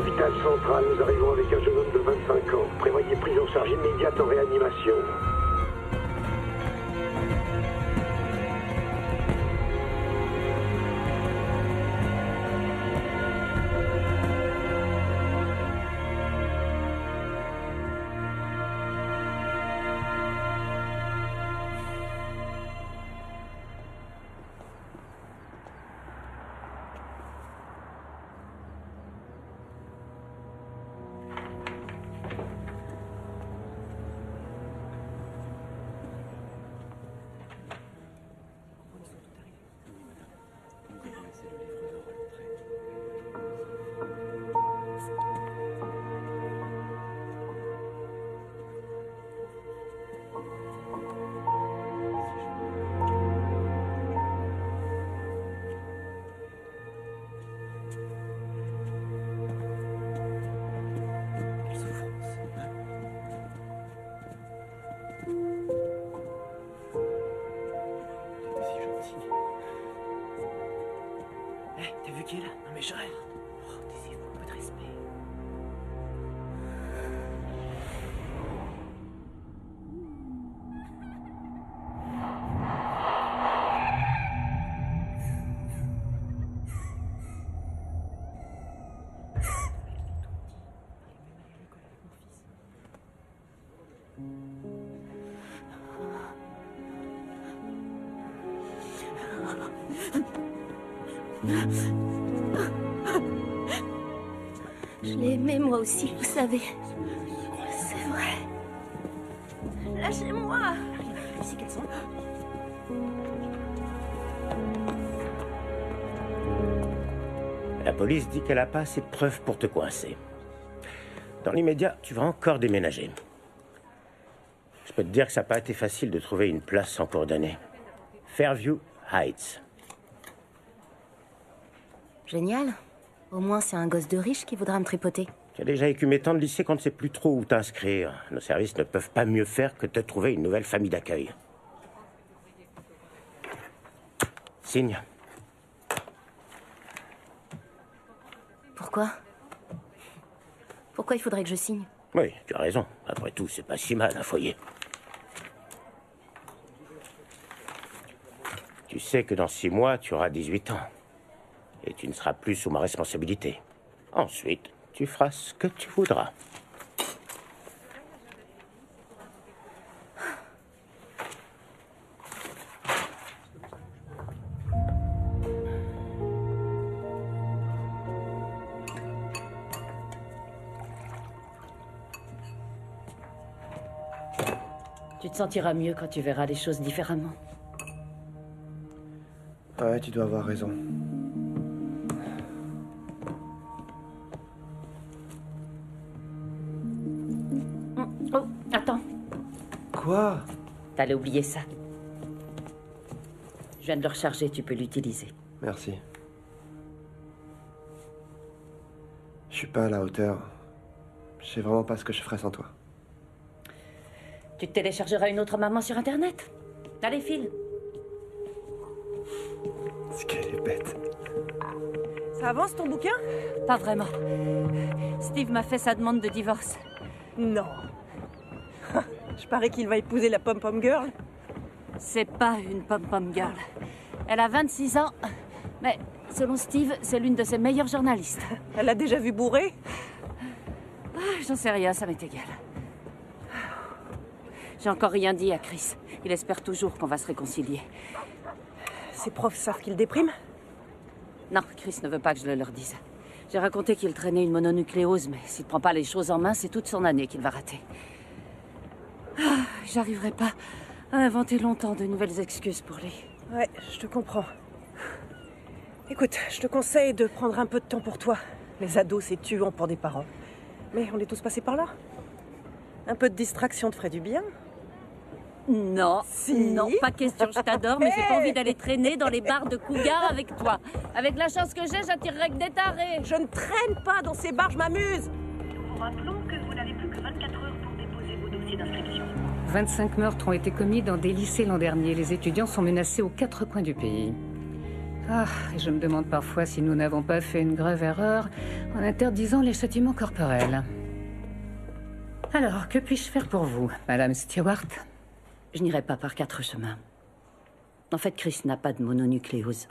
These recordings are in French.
Vital Central, nous arrivons avec un jeune homme de 25 ans. Prévoyez prise en charge immédiate en réanimation. T'as vu qui est là? Non mais je rêve. Oh, taisez-vous, un peu de respect. Je l'ai aimé moi aussi, vous savez. C'est vrai. Lâchez-moi. Ici qu'elles sont. La police dit qu'elle n'a pas assez de preuves pour te coincer. Dans l'immédiat, tu vas encore déménager. Je peux te dire que ça n'a pas été facile de trouver une place en cours d'année. Fairview Heights. Génial. Au moins, c'est un gosse de riche qui voudra me tripoter. Tu as déjà écumé tant de lycées qu'on ne sait plus trop où t'inscrire. Nos services ne peuvent pas mieux faire que te trouver une nouvelle famille d'accueil. Signe. Pourquoi? Pourquoi il faudrait que je signe? Oui, tu as raison. Après tout, c'est pas si mal, un foyer. Tu sais que dans 6 mois, tu auras 18 ans. Et tu ne seras plus sous ma responsabilité. Ensuite, tu feras ce que tu voudras. Tu te sentiras mieux quand tu verras les choses différemment. Ouais, tu dois avoir raison. Oh, attends. Quoi? T'allais oublier ça. Je viens de le recharger, tu peux l'utiliser. Merci. Je suis pas à la hauteur. Je sais vraiment pas ce que je ferais sans toi. Tu te téléchargeras une autre maman sur Internet. Allez, file. C'est qu'elle est bête. Ça avance ton bouquin? Pas vraiment. Steve m'a fait sa demande de divorce. Non. Je parie qu'il va épouser la pom-pom girl. C'est pas une pom-pom girl. Elle a 26 ans, mais selon Steve, c'est l'une de ses meilleures journalistes. Elle l'a déjà vu bourrer? J'en sais rien, ça m'est égal. J'ai encore rien dit à Chris. Il espère toujours qu'on va se réconcilier. Ses profs savent qu'il déprime? Non, Chris ne veut pas que je le leur dise. J'ai raconté qu'il traînait une mononucléose, mais s'il ne prend pas les choses en main, c'est toute son année qu'il va rater. J'arriverai pas à inventer longtemps de nouvelles excuses pour lui. Ouais, je te comprends. Écoute, je te conseille de prendre un peu de temps pour toi. Les ados, c'est tuant pour des parents. Mais on est tous passés par là. Un peu de distraction te ferait du bien. Non, Si. non, pas question, je t'adore, mais j'ai pas envie d'aller traîner dans les bars de Cougar avec toi. Avec la chance que j'ai, j'attirerai que des tarés. Je ne traîne pas dans ces bars, je m'amuse. Nous vous rappelons que vous n'avez plus que 24 heures pour déposer vos dossiers d'inscription. 25 meurtres ont été commis dans des lycées l'an dernier. Les étudiants sont menacés aux 4 coins du pays. Ah, et je me demande parfois si nous n'avons pas fait une grave erreur en interdisant les châtiments corporels. Alors, que puis-je faire pour vous, Madame Stewart? Je n'irai pas par 4 chemins. En fait, Chris n'a pas de mononucléose.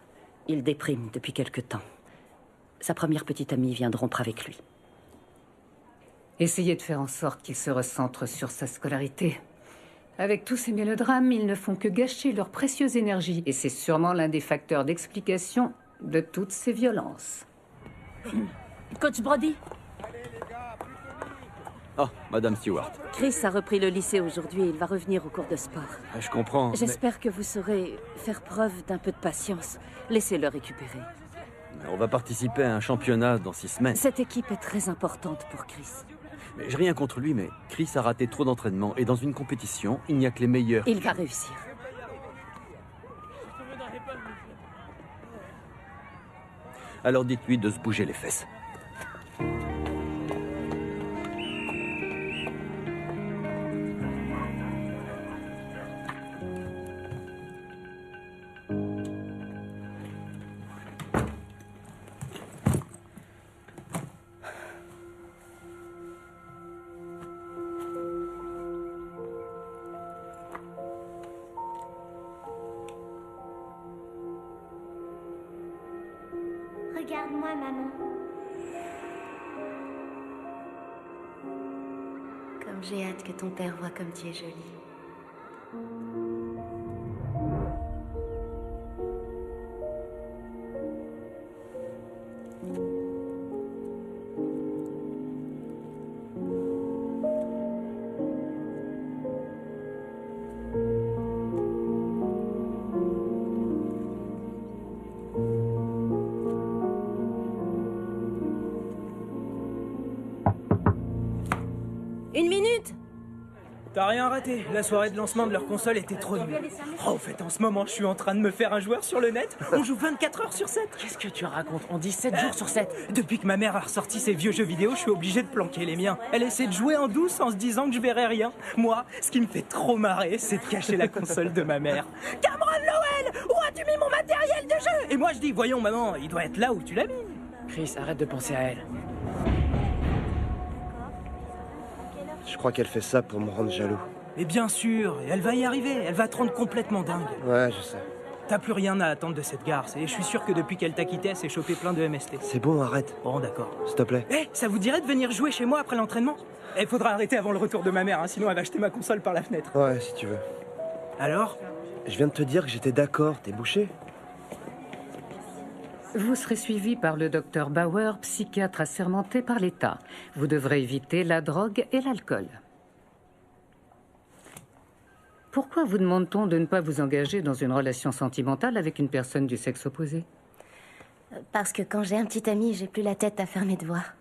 Il déprime depuis quelque temps. Sa première petite amie vient de rompre avec lui. Essayez de faire en sorte qu'il se recentre sur sa scolarité. Avec tous ces mélodrames, ils ne font que gâcher leur précieuse énergie. Et c'est sûrement l'un des facteurs d'explication de toutes ces violences. Coach Brody? Oh, Madame Stewart. Chris a repris le lycée aujourd'hui et il va revenir au cours de sport. Je comprends. J'espère que vous saurez faire preuve d'un peu de patience. Laissez-le récupérer. Mais on va participer à un championnat dans 6 semaines. Cette équipe est très importante pour Chris. Mais j'ai rien contre lui, mais Chris a raté trop d'entraînement et dans une compétition, il n'y a que les meilleurs. Il va réussir. Alors dites-lui de se bouger les fesses. Regarde-moi, maman. Comme j'ai hâte que ton père voie comme tu es jolie. Une minute! T'as rien raté. La soirée de lancement de leur console était trop nulle. Oh, au fait, en ce moment, je suis en train de me faire un joueur sur le net. On joue 24 heures sur 7. Qu'est-ce que tu racontes? On dit 7 jours sur 7. Depuis que ma mère a ressorti ses vieux jeux vidéo, je suis obligé de planquer les miens. Elle essaie de jouer en douce en se disant que je verrai rien. Moi, ce qui me fait trop marrer, c'est de cacher la console de ma mère. Cameron Lowell, où as-tu mis mon matériel de jeu? Et moi, je dis, voyons, maman, il doit être là où tu l'as mis. Chris, arrête de penser à elle. Je crois qu'elle fait ça pour me rendre jaloux. Mais bien sûr, et elle va y arriver, elle va te rendre complètement dingue. Ouais, je sais. T'as plus rien à attendre de cette garce, et je suis sûr que depuis qu'elle t'a quitté, elle s'est chopé plein de MST. C'est bon, arrête. Bon, d'accord. S'il te plaît. Eh, ça vous dirait de venir jouer chez moi après l'entraînement? Il faudra arrêter avant le retour de ma mère, hein, sinon elle va jeter ma console par la fenêtre. Ouais, si tu veux. Alors? Je viens de te dire que j'étais d'accord, t'es bouché? Vous serez suivi par le docteur Bauer, psychiatre assermenté par l'État. Vous devrez éviter la drogue et l'alcool. Pourquoi vous demande-t-on de ne pas vous engager dans une relation sentimentale avec une personne du sexe opposé? Parce que quand j'ai un petit ami, j'ai plus la tête à faire mes devoirs.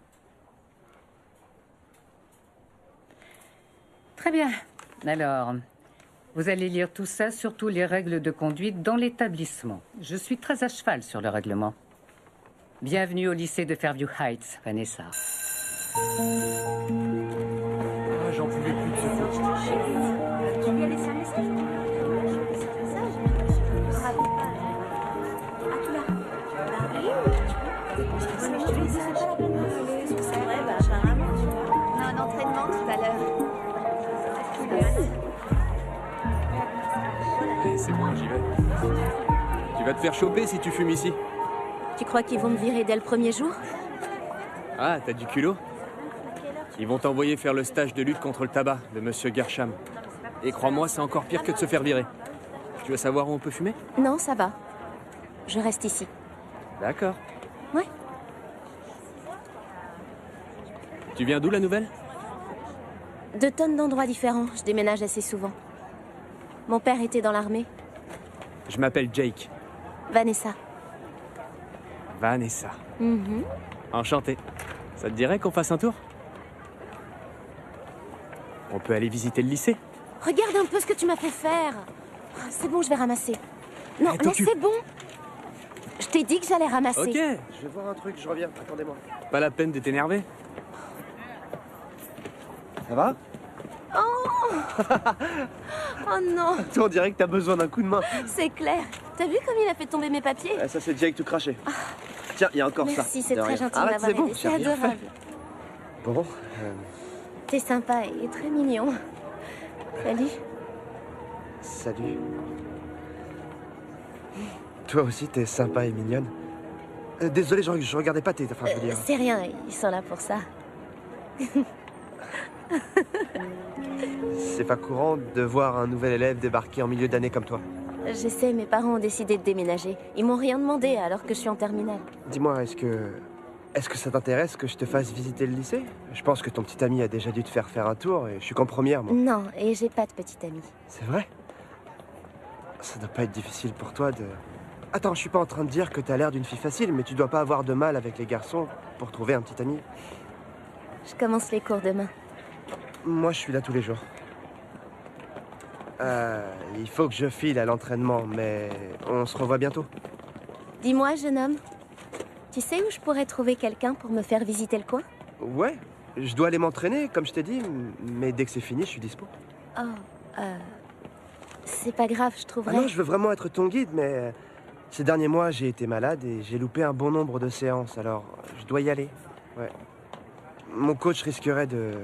Très bien. Alors, vous allez lire tout ça, surtout les règles de conduite dans l'établissement. Je suis très à cheval sur le règlement. Bienvenue au lycée de Fairview Heights, Vanessa. Ah, j'en pouvais plus de ce jeu. Tu lui as laissé un message? On a un entraînement tout à l'heure. C'est bon, j'y vais. Tu vas te faire choper si tu fumes ici. Tu crois qu'ils vont me virer dès le premier jour? Ah, t'as du culot? Ils vont t'envoyer faire le stage de lutte contre le tabac de Monsieur Gersham. Et crois-moi, c'est encore pire que de se faire virer. Tu veux savoir où on peut fumer? Non, ça va. Je reste ici. D'accord. Ouais. Tu viens d'où, la nouvelle? 2 tonnes d'endroits différents. Je déménage assez souvent. Mon père était dans l'armée. Je m'appelle Jake. Vanessa. Vanessa. Mhm. Enchanté. Ça te dirait qu'on fasse un tour? On peut aller visiter le lycée? Regarde un peu ce que tu m'as fait faire. C'est bon, je vais ramasser. Non, Allez, mais t'occupe. c'est bon. Je t'ai dit que j'allais ramasser. Ok, Je vais voir un truc, je reviens, attendez-moi. pas la peine de t'énerver. Ça va? Oh Oh non, Toi, on dirait que t'as besoin d'un coup de main. c'est clair. T'as vu comme il a fait tomber mes papiers? Ça, c'est Jake tout craché. Tiens, il y a encore ça. Merci, c'est De très rien. gentil de Arrête, m'avoir c'est bon, aidé. j'ai C'est rien fait. adorable. Bon, T'es sympa et très mignon. Salut. salut. Toi aussi, t'es sympa et mignonne. Désolé, je regardais pas tes... Enfin, je veux dire... C'est rien, ils sont là pour ça. C'est pas courant de voir un nouvel élève débarquer en milieu d'année comme toi. Je sais, mes parents ont décidé de déménager. Ils m'ont rien demandé alors que je suis en terminale. Dis-moi, est-ce que ça t'intéresse que je te fasse visiter le lycée? Je pense que ton petit ami a déjà dû te faire un tour et je suis qu'en première, moi. Non, et j'ai pas de petite amie. C'est vrai? Ça doit pas être difficile pour toi de... Attends, je suis pas en train de dire que t'as l'air d'une fille facile, mais tu dois pas avoir de mal avec les garçons pour trouver un petit ami. Je commence les cours demain. Moi, je suis là tous les jours. Il faut que je file à l'entraînement, mais on se revoit bientôt. Dis-moi, jeune homme, tu sais où je pourrais trouver quelqu'un pour me faire visiter le coin? Ouais, je dois aller m'entraîner, comme je t'ai dit, mais dès que c'est fini, je suis dispo. Oh, c'est pas grave, je Ah trouverai. non, je veux vraiment être ton guide, mais ces derniers mois, j'ai été malade et j'ai loupé un bon nombre de séances, alors je dois y aller. Ouais. Mon coach risquerait de...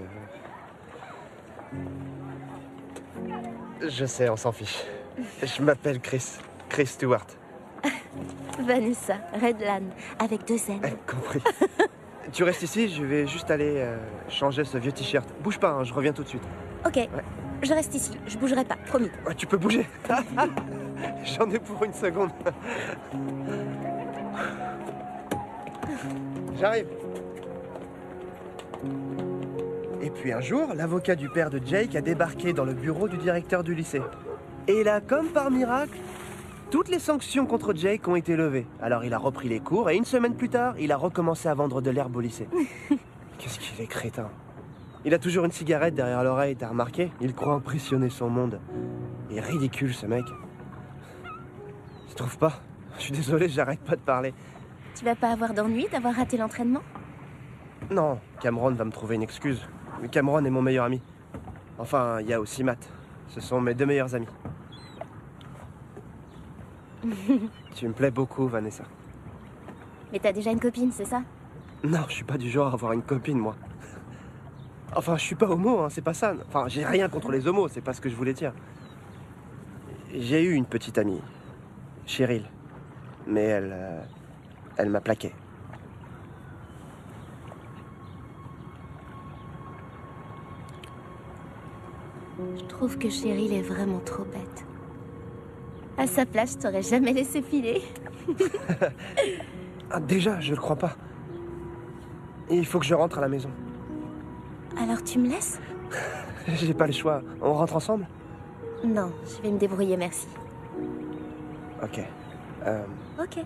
Je sais, on s'en fiche. Je m'appelle Chris. Chris Stewart. Vanessa Redlan, avec 2 N. Compris. Tu restes ici, je vais juste aller changer ce vieux t-shirt. Bouge pas, hein, je reviens tout de suite. Ok, je reste ici, je bougerai pas, promis. Ouais, tu peux bouger. J'en ai pour une seconde. J'arrive. Et puis un jour, l'avocat du père de Jake a débarqué dans le bureau du directeur du lycée. Et là, comme par miracle, toutes les sanctions contre Jake ont été levées. Alors il a repris les cours et une semaine plus tard, il a recommencé à vendre de l'herbe au lycée. Qu'est-ce qu'il est crétin. Il a toujours une cigarette derrière l'oreille, t'as remarqué? Il croit impressionner son monde. Il est ridicule, ce mec. Tu trouves pas? Je suis désolé, j'arrête pas de parler. Tu vas pas avoir d'ennui d'avoir raté l'entraînement? Non, Cameron va me trouver une excuse. Cameron est mon meilleur ami. Enfin, il y a aussi Matt. Ce sont mes 2 meilleurs amis. Tu me plais beaucoup, Vanessa. Mais t'as déjà une copine, c'est ça? Non, je suis pas du genre à avoir une copine, moi. Enfin, je suis pas homo, hein, c'est pas ça. Enfin, j'ai rien contre les homos, c'est pas ce que je voulais dire. J'ai eu une petite amie, Cheryl. Mais elle m'a plaqué. Je trouve que Cheryl est vraiment trop bête. À sa place, je t'aurais jamais laissé filer. Ah, déjà, je le crois pas. Il faut que je rentre à la maison. Alors tu me laisses? J'ai pas le choix. On rentre ensemble? Non, je vais me débrouiller, merci. Ok. Ok.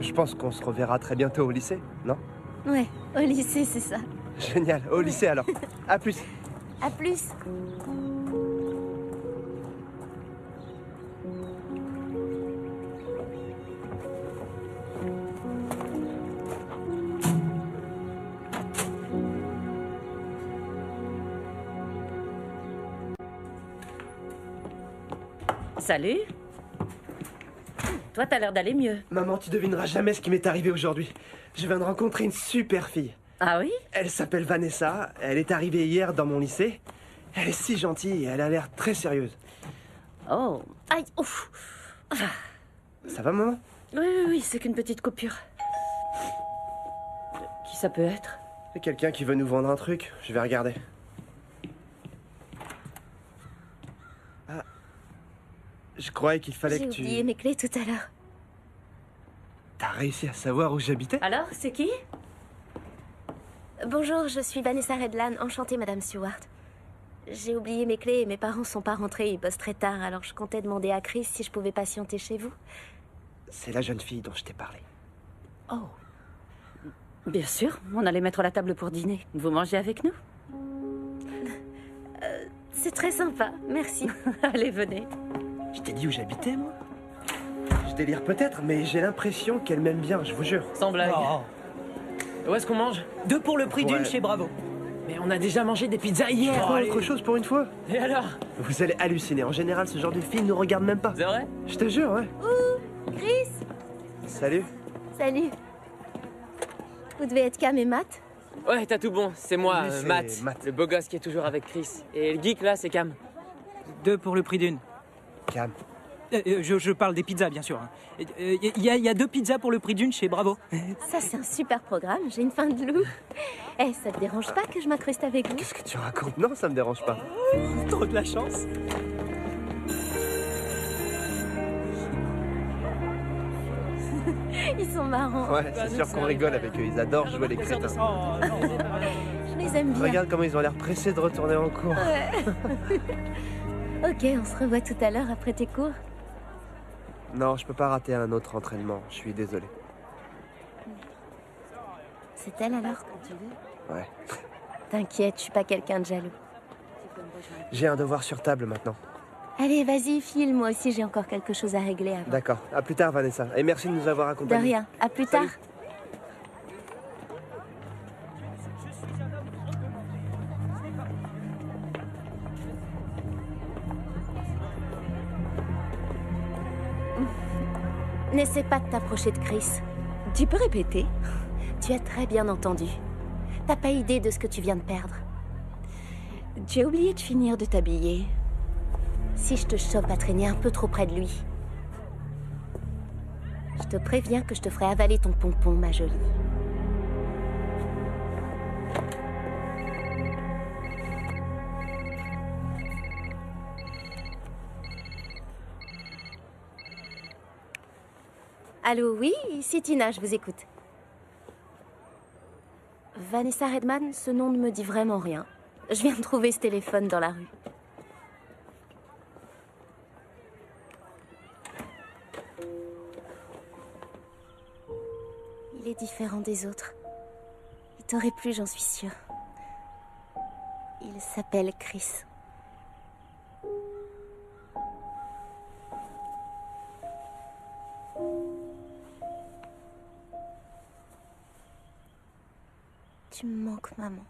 Je pense qu'on se reverra très bientôt au lycée, non? Ouais, au lycée, c'est ça. Génial, au lycée alors. À plus. À plus. Salut. Toi, t'as l'air d'aller mieux. Maman, tu devineras jamais ce qui m'est arrivé aujourd'hui. Je viens de rencontrer une super fille. Ah oui? Elle s'appelle Vanessa, elle est arrivée hier dans mon lycée. Elle est si gentille et elle a l'air très sérieuse. Oh, aïe, ouf. Ça va, maman? Oui, c'est qu'une petite coupure. Qui ça peut être? C'est quelqu'un qui veut nous vendre un truc, je vais regarder. Ah. Je croyais qu'il fallait que tu... J'ai oublié mes clés tout à l'heure. T'as réussi à savoir où j'habitais? Alors, c'est qui? Bonjour, je suis Vanessa Redlan. Enchantée, Madame Stewart. J'ai oublié mes clés et mes parents sont pas rentrés, ils bossent très tard, alors je comptais demander à Chris si je pouvais patienter chez vous. C'est la jeune fille dont je t'ai parlé. Oh. Bien sûr, on allait mettre la table pour dîner. Vous mangez avec nous? C'est très sympa, merci. Allez, venez. Je t'ai dit où j'habitais, moi? Je délire peut-être, mais j'ai l'impression qu'elle m'aime bien, je vous jure. Sans blague. Oh. Où est-ce qu'on mange? 2 pour le prix Ouais. d'une chez Bravo. Mais on a déjà mangé des pizzas hier. Prends autre chose pour une fois. Et alors? Vous allez halluciner. En général, ce genre de film ne regarde même pas. C'est vrai? Je te jure, ouais. Ouh, Chris! Salut. Salut. Vous devez être Cam et Matt? Ouais, t'as tout bon. C'est moi, Lui, c'est Matt, Matt. le beau gosse qui est toujours avec Chris. Et le geek là, c'est Cam. 2 pour le prix d'une. Cam. Je parle des pizzas, bien sûr. Il y a 2 pizzas pour le prix d'une chez Bravo. Ça, c'est un super programme. J'ai une faim de loup. Eh, ça te dérange pas que je m'incruste avec vous? Qu'est-ce que tu racontes? Non, ça me dérange pas. Trop de la chance. Ils sont marrants. Ouais, c'est sûr qu'on rigole avec eux. Ils adorent jouer les crétins. Je les aime bien. Regarde comment ils ont l'air pressés de retourner en cours. Ouais. Ok, on se revoit tout à l'heure après tes cours. Non, je peux pas rater un autre entraînement. Je suis désolé. C'est elle alors? Ouais. T'inquiète, je suis pas quelqu'un de jaloux. J'ai un devoir sur table maintenant. Allez, vas-y, file. Moi aussi, j'ai encore quelque chose à régler avant. D'accord. À plus tard, Vanessa. Et merci de nous avoir De accompagnés. rien. À plus tard. N'essaie pas de t'approcher de Chris. Tu peux répéter? Tu as très bien entendu. T'as pas idée de ce que tu viens de perdre. Tu as oublié de finir de t'habiller. Si je te chope à traîner un peu trop près de lui, je te préviens que je te ferai avaler ton pompon, ma jolie. Allô, oui, c'est Tina, je vous écoute. Vanessa Redman, ce nom ne me dit vraiment rien. Je viens de trouver ce téléphone dans la rue. Il est différent des autres. Il t'aurait plu, j'en suis sûre. Il s'appelle Chris. Tu me manques, maman.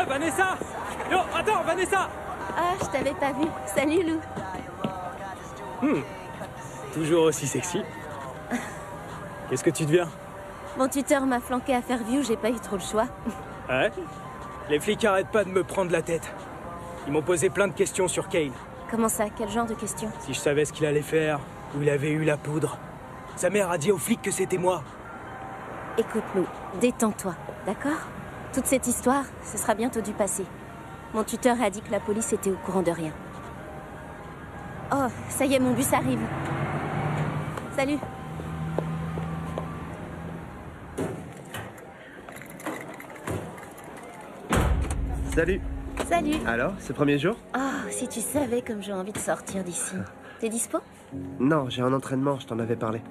Vanessa! Yo, attends, Vanessa! Ah, je t'avais pas vu. Salut, Lou. Toujours aussi sexy. Qu'est-ce que tu deviens? Mon tuteur m'a flanqué à Fairview, j'ai pas eu trop le choix. Ouais? Les flics arrêtent pas de me prendre la tête. Ils m'ont posé plein de questions sur Kane. Comment ça? Quel genre de questions? Si je savais ce qu'il allait faire, où il avait eu la poudre. Sa mère a dit aux flics que c'était moi. Écoute, Lou, détends-toi, d'accord? Toute cette histoire, ce sera bientôt du passé. Mon tuteur a dit que la police était au courant de rien. Oh, ça y est, mon bus arrive. Salut. Salut. Salut. Alors, ce premier jour? Oh, si tu savais comme j'ai envie de sortir d'ici. T'es dispo? Non, j'ai un entraînement, je t'en avais parlé.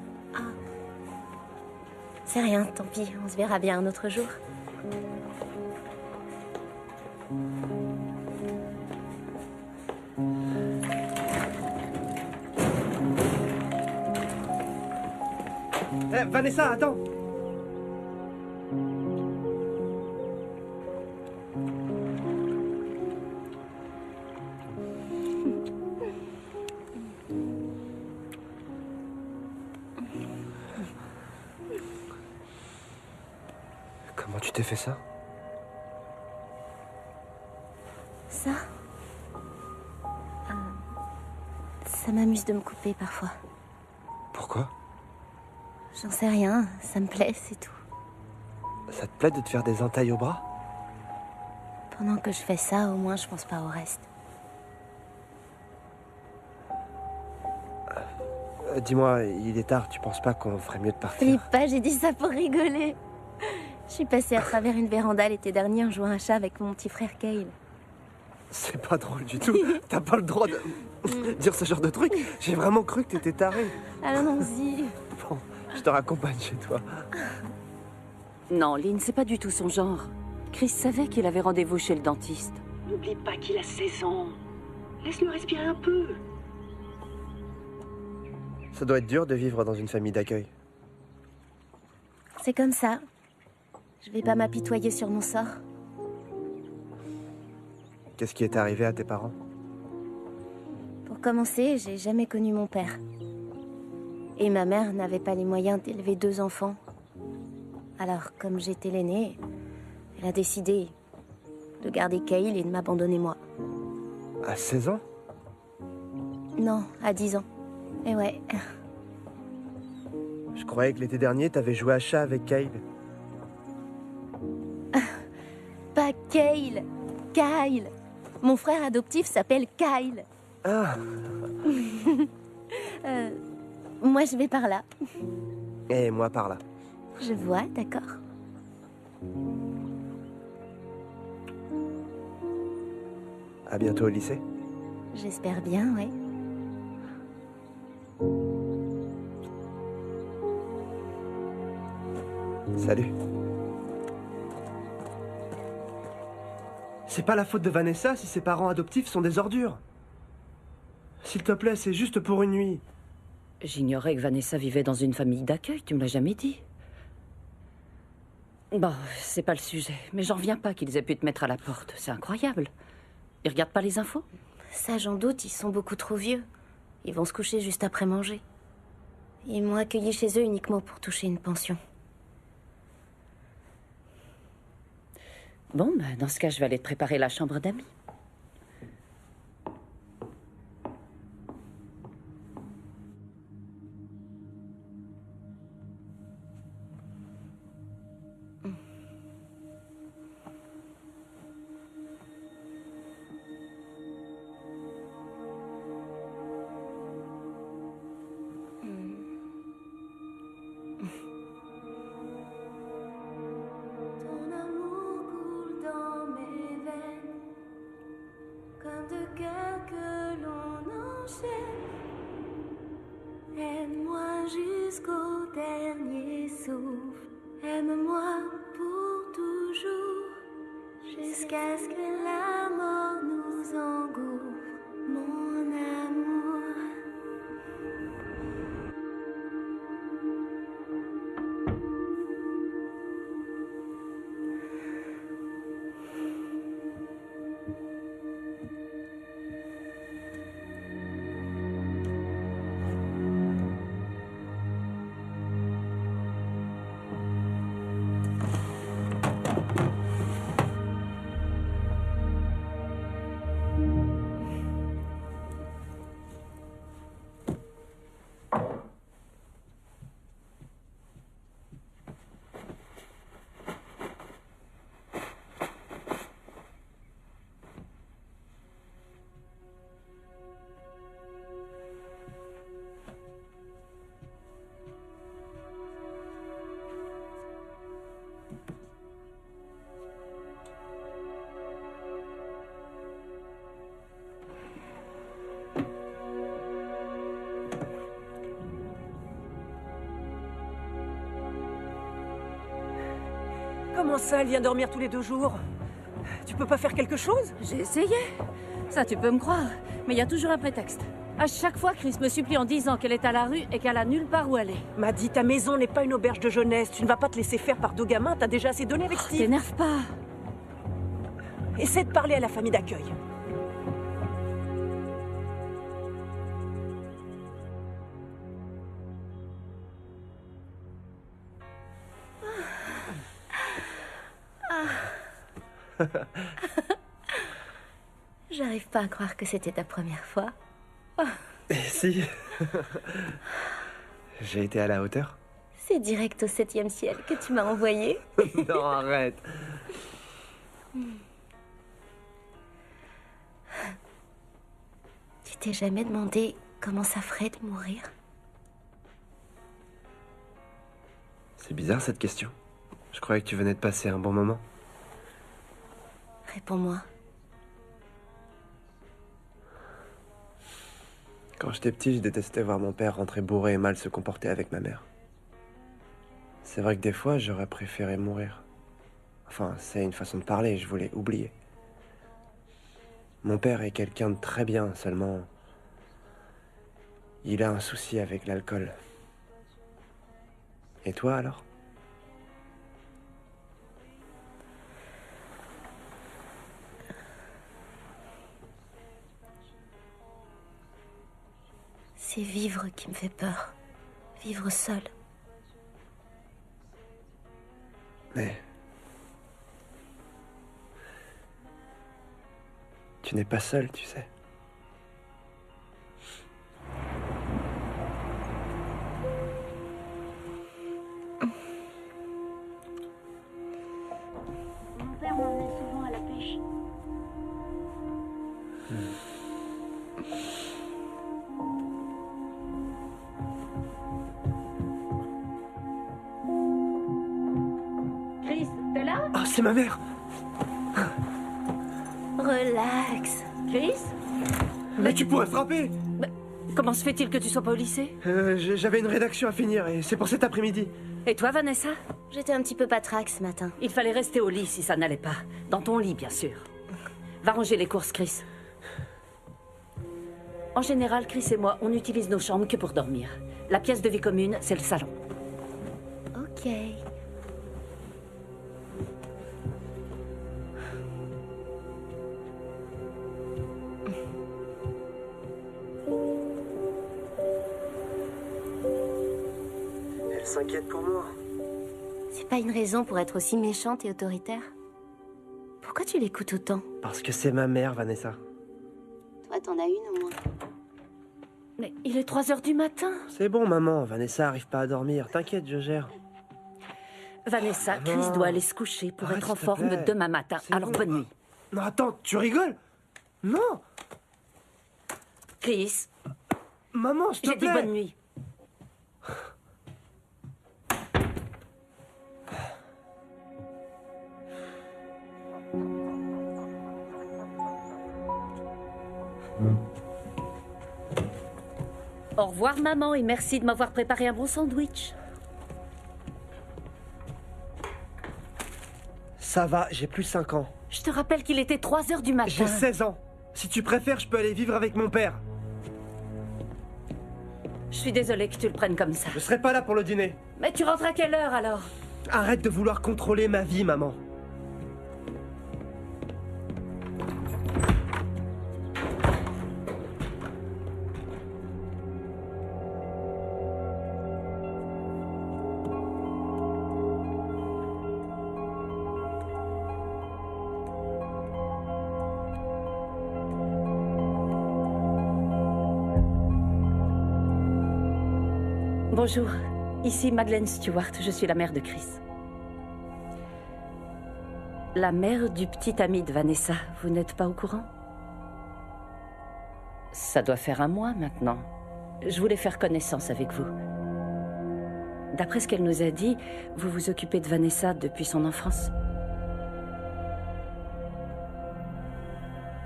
C'est rien, tant pis, on se verra bien un autre jour. Eh, Vanessa, attends! Comment tu t'es fait ça? Ça? Ça m'amuse de me couper parfois. Pourquoi? J'en sais rien, ça me plaît, c'est tout. Ça te plaît de te faire des entailles au bras? Pendant que je fais ça, au moins je pense pas au reste. Dis-moi, il est tard, tu penses pas qu'on ferait mieux de partir? Flippe pas, j'ai dit ça pour rigoler. Je suis passée à travers une véranda l'été dernier en jouant à chat avec mon petit frère Kyle. C'est pas drôle du tout. T'as pas le droit de dire ce genre de truc. J'ai vraiment cru que t'étais taré. Allons-y. Bon, je te raccompagne chez toi. Non, Lynn, c'est pas du tout son genre. Chris savait qu'il avait rendez-vous chez le dentiste. N'oublie pas qu'il a 16 ans. Laisse-le respirer un peu. Ça doit être dur de vivre dans une famille d'accueil. C'est comme ça. Je vais pas m'apitoyer sur mon sort. Qu'est-ce qui est arrivé à tes parents? Pour commencer, j'ai jamais connu mon père. Et ma mère n'avait pas les moyens d'élever 2 enfants. Alors, comme j'étais l'aînée, elle a décidé de garder Kyle et de m'abandonner moi. À 16 ans? Non, à 10 ans. Et ouais. Je croyais que l'été dernier, t'avais joué à chat avec Kyle. Pas Kyle, Kyle. Mon frère adoptif s'appelle Kyle. Ah. Moi, je vais par là. Et moi par là. Je vois, d'accord. À bientôt au lycée. J'espère bien, ouais. Salut. C'est pas la faute de Vanessa si ses parents adoptifs sont des ordures. S'il te plaît, c'est juste pour une nuit. J'ignorais que Vanessa vivait dans une famille d'accueil, tu me l'as jamais dit. Bon, c'est pas le sujet, mais j'en reviens pas qu'ils aient pu te mettre à la porte. C'est incroyable. Ils regardent pas les infos? Ça, j'en doute, ils sont beaucoup trop vieux. Ils vont se coucher juste après manger. Ils m'ont accueilli chez eux uniquement pour toucher une pension. Bon, bah, dans ce cas, je vais aller te préparer la chambre d'amis. Ton amour coule dans mes veines, comme de cœur que l'on enchaîne. Aime-moi jusqu'au dernier souffle, aime-moi pour toujours, jusqu'à ce que la mort nous engouffre, mon amour. Comment ça, elle vient dormir tous les 2 jours? Tu peux pas faire quelque chose? J'ai essayé. Ça, tu peux me croire. Mais il y a toujours un prétexte. À chaque fois, Chris me supplie en disant qu'elle est à la rue et qu'elle a nulle part où aller. M'a dit, ta maison n'est pas une auberge de jeunesse. Tu ne vas pas te laisser faire par 2 gamins. T'as déjà assez donné avec Steve. T'énerve pas. Essaie de parler à la famille d'accueil. J'arrive pas à croire que c'était ta première fois. Et si. J'ai été à la hauteur. C'est direct au 7e ciel que tu m'as envoyé. Non, arrête. Tu t'es jamais demandé comment ça ferait de mourir? C'est bizarre cette question. Je croyais que tu venais de passer un bon moment. Réponds-moi. Quand j'étais petit, je détestais voir mon père rentrer bourré et mal se comporter avec ma mère. C'est vrai que des fois, j'aurais préféré mourir. Enfin, c'est une façon de parler, je voulais oublier. Mon père est quelqu'un de très bien, seulement... il a un souci avec l'alcool. Et toi, alors? C'est vivre qui me fait peur. Vivre seul. Mais... tu n'es pas seul, tu sais. Mon père m'emmenait souvent à la pêche. Chris, t'es là? Ah, c'est ma mère! Relax. Chris? Mais tu pourrais frapper! Comment se fait-il que tu sois pas au lycée? J'avais une rédaction à finir et c'est pour cet après-midi. Et toi, Vanessa? J'étais un petit peu patraque ce matin. Il fallait rester au lit si ça n'allait pas. Dans ton lit, bien sûr. Va ranger les courses, Chris. En général, Chris et moi, on n'utilise nos chambres que pour dormir. La pièce de vie commune, c'est le salon. Ok. Elle s'inquiète pour moi. C'est pas une raison pour être aussi méchante et autoritaire. Pourquoi tu l'écoutes autant? Parce que c'est ma mère, Vanessa. Toi, t'en as une au moins. Mais il est 3 heures du matin. C'est bon, maman. Vanessa arrive pas à dormir. T'inquiète, je gère. Vanessa, Chris non. doit aller se coucher pour Arrête, être en s'il te forme plaît. demain matin. C'est Alors bon. bonne nuit. Non, attends, tu rigoles? Non! Chris, Maman, s'il te j'ai dit plaît! bonne nuit. Au revoir, maman, et merci de m'avoir préparé un bon sandwich. Ça va, j'ai plus 5 ans. Je te rappelle qu'il était 3 heures du matin. J'ai 16 ans. Si tu préfères, je peux aller vivre avec mon père. Je suis désolée que tu le prennes comme ça. Je serai pas là pour le dîner. Mais tu rentres à quelle heure alors? Arrête de vouloir contrôler ma vie, maman. Bonjour, ici Madeleine Stewart, je suis la mère de Chris. La mère du petit ami de Vanessa, vous n'êtes pas au courant? Ça doit faire 1 mois maintenant. Je voulais faire connaissance avec vous. D'après ce qu'elle nous a dit, vous vous occupez de Vanessa depuis son enfance.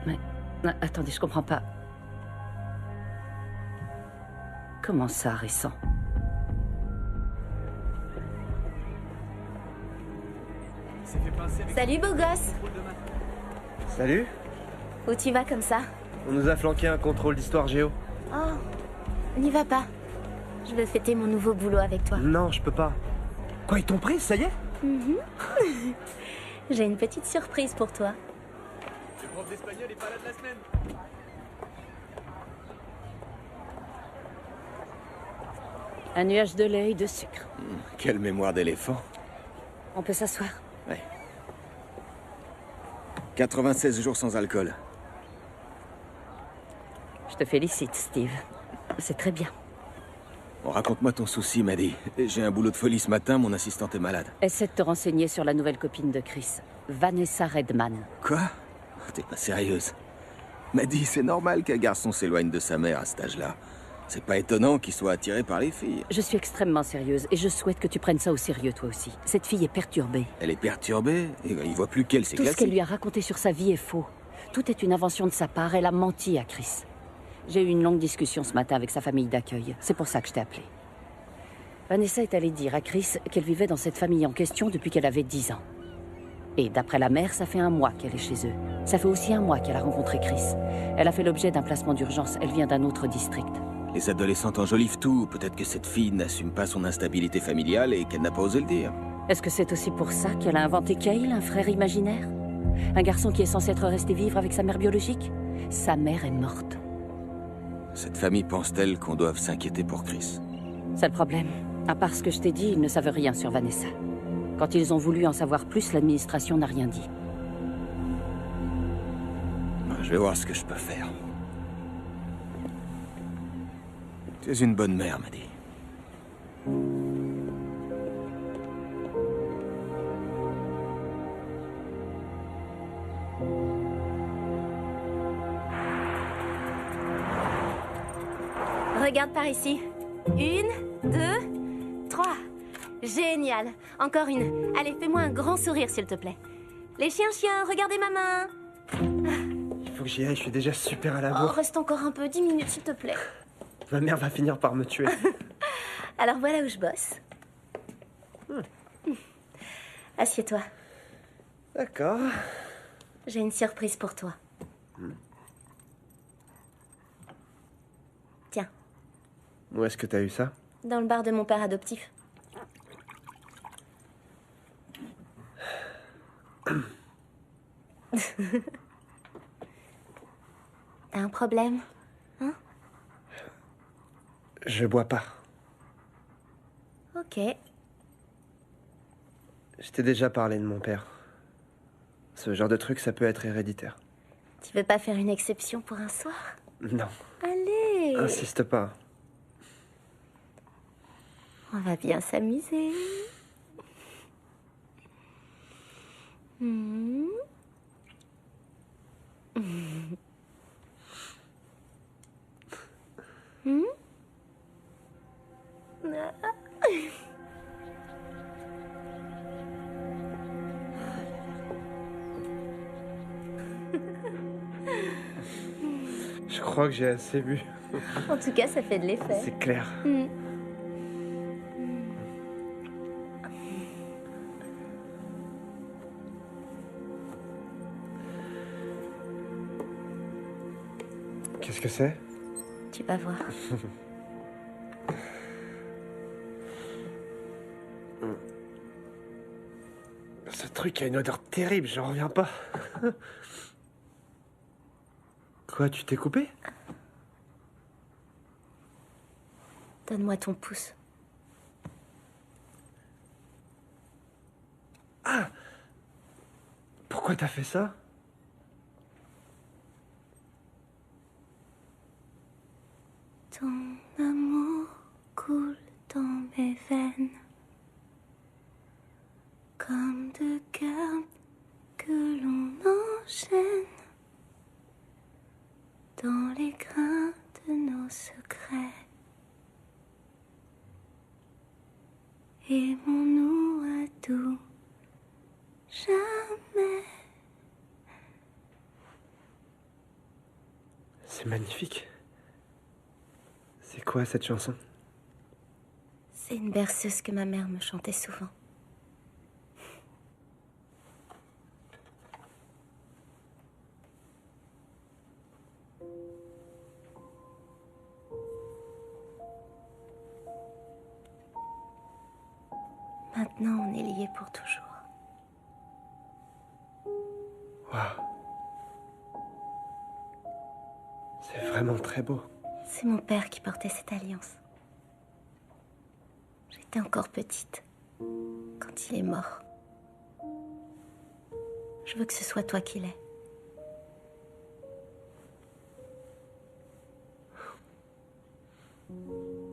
Mais, non, attendez, je comprends pas. Comment ça, récent? Salut, beau gosse. Salut. Où tu vas comme ça? On nous a flanqué un contrôle d'histoire géo. Oh, n'y va pas. Je veux fêter mon nouveau boulot avec toi. Non, je peux pas. Quoi, ils t'ont pris, ça y est? Mhm. J'ai une petite surprise pour toi. Le prof d'espagnol est pas là de la semaine. Un nuage de lait et de sucre. Quelle mémoire d'éléphant. On peut s'asseoir. Ouais. 96 jours sans alcool. Je te félicite, Steve. C'est très bien. Bon, raconte-moi ton souci, Maddie. J'ai un boulot de folie ce matin, mon assistante est malade. Essaie de te renseigner sur la nouvelle copine de Chris, Vanessa Redman. Quoi? T'es pas sérieuse. Maddie, c'est normal qu'un garçon s'éloigne de sa mère à cet âge-là. C'est pas étonnant qu'il soit attiré par les filles. Je suis extrêmement sérieuse et je souhaite que tu prennes ça au sérieux, toi aussi. Cette fille est perturbée. Elle est perturbée? Et il voit plus qu'elle, c'est Tout ce classique. qu'elle lui a raconté sur sa vie est faux. Tout est une invention de sa part. Elle a menti à Chris. J'ai eu une longue discussion ce matin avec sa famille d'accueil. C'est pour ça que je t'ai appelé. Vanessa est allée dire à Chris qu'elle vivait dans cette famille en question depuis qu'elle avait 10 ans. Et d'après la mère, ça fait 1 mois qu'elle est chez eux. Ça fait aussi 1 mois qu'elle a rencontré Chris. Elle a fait l'objet d'un placement d'urgence. Elle vient d'un autre district. Les adolescentes enjolivent tout. Peut-être que cette fille n'assume pas son instabilité familiale et qu'elle n'a pas osé le dire. Est-ce que c'est aussi pour ça qu'elle a inventé Kyle, un frère imaginaire? Un garçon qui est censé être resté vivre avec sa mère biologique? Sa mère est morte. Cette famille pense-t-elle qu'on doive s'inquiéter pour Chris? C'est le problème. À part ce que je t'ai dit, ils ne savent rien sur Vanessa. Quand ils ont voulu en savoir plus, l'administration n'a rien dit. Je vais voir ce que je peux faire. Tu es une bonne mère, Maddie. Regarde par ici. 1, 2, 3. Génial. Encore une. Allez, fais-moi un grand sourire, s'il te plaît. Les chiens, regardez ma main. Il faut que j'y aille, je suis déjà super à la Oh, bourre. reste encore un peu, 10 minutes, s'il te plaît. Ma mère va finir par me tuer. Alors voilà où je bosse. Assieds-toi. D'accord. J'ai une surprise pour toi. Tiens, Où est-ce que t'as eu ça? dans le bar de mon père adoptif. T'as un problème, hein? Je bois pas. Ok. Je t'ai déjà parlé de mon père. Ce genre de truc, ça peut être héréditaire. Tu veux pas faire une exception pour un soir? Non, Allez! insiste pas. On va bien s'amuser. Je crois que j'ai assez bu. En tout cas, ça fait de l'effet. C'est clair. Qu'est-ce que c'est? Tu vas voir. Ce truc a une odeur terrible, j'en reviens pas. Quoi, tu t'es coupé? Donne-moi ton pouce. Ah! Pourquoi t'as fait ça? Ton amour coule dans mes veines, comme deux cordes que l'on enchaîne dans les grains de nos secrets. Aimons-nous à tout jamais. C'est magnifique. C'est quoi cette chanson? C'est une berceuse que ma mère me chantait souvent. Maintenant, on est liés pour toujours. Waouh. C'est vraiment très beau. C'est mon père qui portait cette alliance. J'étais encore petite quand il est mort. Je veux que ce soit toi qui l'aies.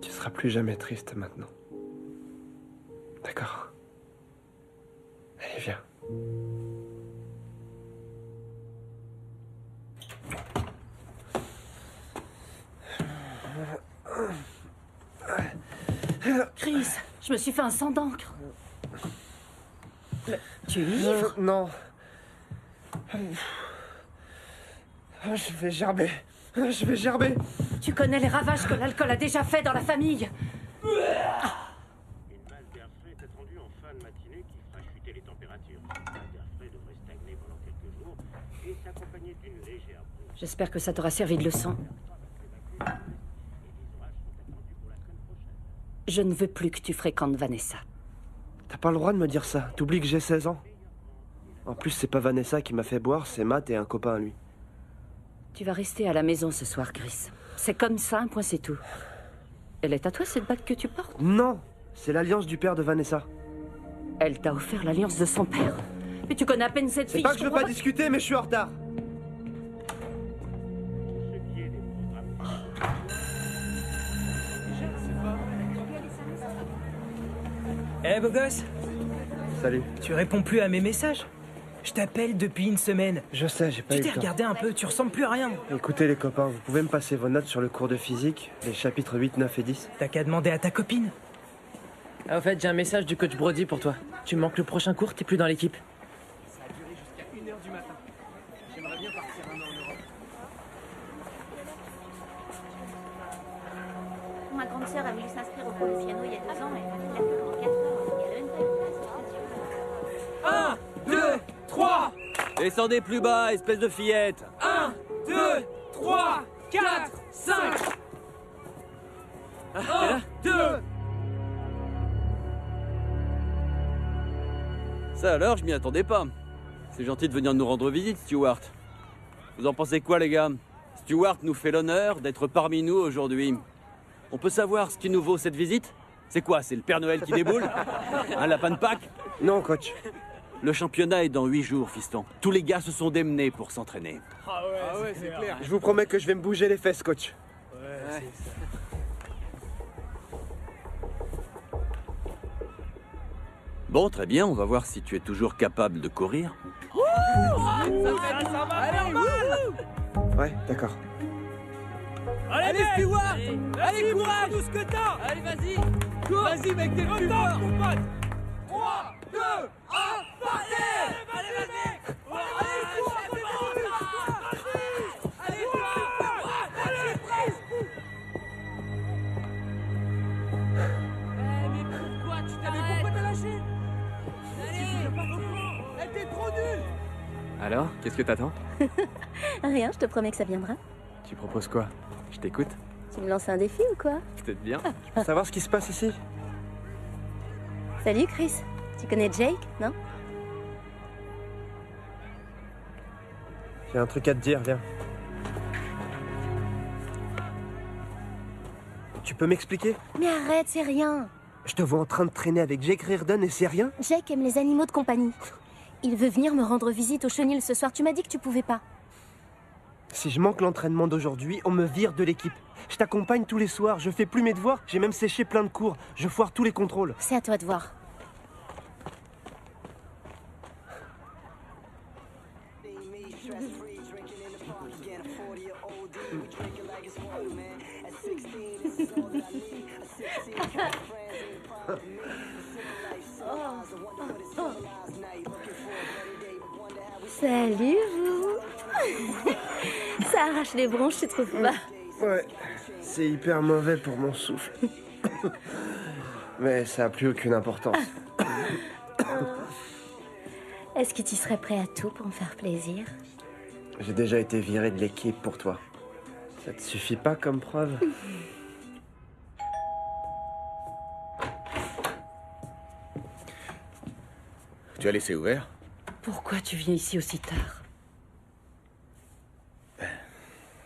Tu seras plus jamais triste maintenant. D'accord. Allez, viens. Chris, je me suis fait un sang d'encre. Tu es ivre? Non. Je vais gerber. Je vais gerber. Tu connais les ravages que l'alcool a déjà fait dans la famille. Une masse d'air frais est attendue en fin de matinée qui fera chuter les températures. Cette masse d'air frais devrait stagner pendant quelques jours et s'accompagner d'une légère brume. J'espère que ça t'aura servi de leçon. Je ne veux plus que tu fréquentes Vanessa. T'as pas le droit de me dire ça. T'oublies que j'ai 16 ans. En plus, c'est pas Vanessa qui m'a fait boire, c'est Matt et un copain à lui. Tu vas rester à la maison ce soir, Chris. C'est comme ça, un point c'est tout. Elle est à toi, cette bague que tu portes? Non, c'est l'alliance du père de Vanessa. Elle t'a offert l'alliance de son père. Mais tu connais à peine cette fille. C'est pas que je veux pas discuter, mais je suis en retard. Eh, beau gosse, Salut. tu réponds plus à mes messages? Je t'appelle depuis une semaine. Je sais, j'ai pas eu Tu t'es le temps. regardé un peu, tu ressembles plus à rien. Écoutez les copains, vous pouvez me passer vos notes sur le cours de physique, les chapitres 8, 9 et 10? T'as qu'à demander à ta copine. Ah, au fait, j'ai un message du coach Brody pour toi. Tu manques le prochain cours, t'es plus dans l'équipe. Ça a duré jusqu'à 1h du matin. J'aimerais bien partir un an en Europe. Ma grande sœur a voulu s'inscrire au cours de piano il y a 2 ans et elle m'a dit la queue en 4 heures. Il y a même pas une place. 1, 2, 3. Descendez plus bas, espèce de fillette. 1, 2, 3, 4, 5. 1, 2. Ça alors, je m'y attendais pas. C'est gentil de venir nous rendre visite, Stewart. Vous en pensez quoi, les gars? Stewart nous fait l'honneur d'être parmi nous aujourd'hui. On peut savoir ce qui nous vaut cette visite? C'est quoi? C'est le Père Noël qui déboule? Un lapin de Pâques? Non, coach. Le championnat est dans 8 jours, fiston. Tous les gars se sont démenés pour s'entraîner. Ah ouais, c'est clair. Je vous promets que je vais me bouger les fesses, coach. Ouais. Bon, très bien, on va voir si tu es toujours capable de courir. Ça va, allez, Ouais, d'accord. Allez, Stewart. Allez, courage. Tout ce que t'as. Allez, vas-y. Cours. Vas-y, mec, t'es le plus fort. 3, 2, 1, partez. Allez, vas-y. Allez, cours. Allez, allez, prise. Mais pourquoi tu t'arrêtes? Mais pourquoi t'as lâché? Elle était trop nulle. Alors, qu'est-ce que t'attends? Rien, je te promets que ça viendra. Tu proposes quoi? Je t'écoute. Tu me lances un défi ou quoi? Peut-être bien. Je peux savoir ce qui se passe ici? Salut Chris. Tu connais Jake, non? J'ai un truc à te dire, viens. Tu peux m'expliquer? Mais arrête, c'est rien. Je te vois en train de traîner avec Jake Reardon et c'est rien? Jake aime les animaux de compagnie. Il veut venir me rendre visite au chenil ce soir. Tu m'as dit que tu pouvais pas. Si je manque l'entraînement d'aujourd'hui, on me vire de l'équipe. Je t'accompagne tous les soirs, je fais plus mes devoirs, j'ai même séché plein de cours, je foire tous les contrôles. C'est à toi de voir. Salut vous. Ça arrache les bronches, tu trouves pas? Ouais, c'est hyper mauvais pour mon souffle. Mais ça a plus aucune importance. Est-ce que tu serais prêt à tout pour me faire plaisir? J'ai déjà été viré de l'équipe pour toi. Ça te suffit pas comme preuve? Tu as laissé ouvert? Pourquoi tu viens ici aussi tard?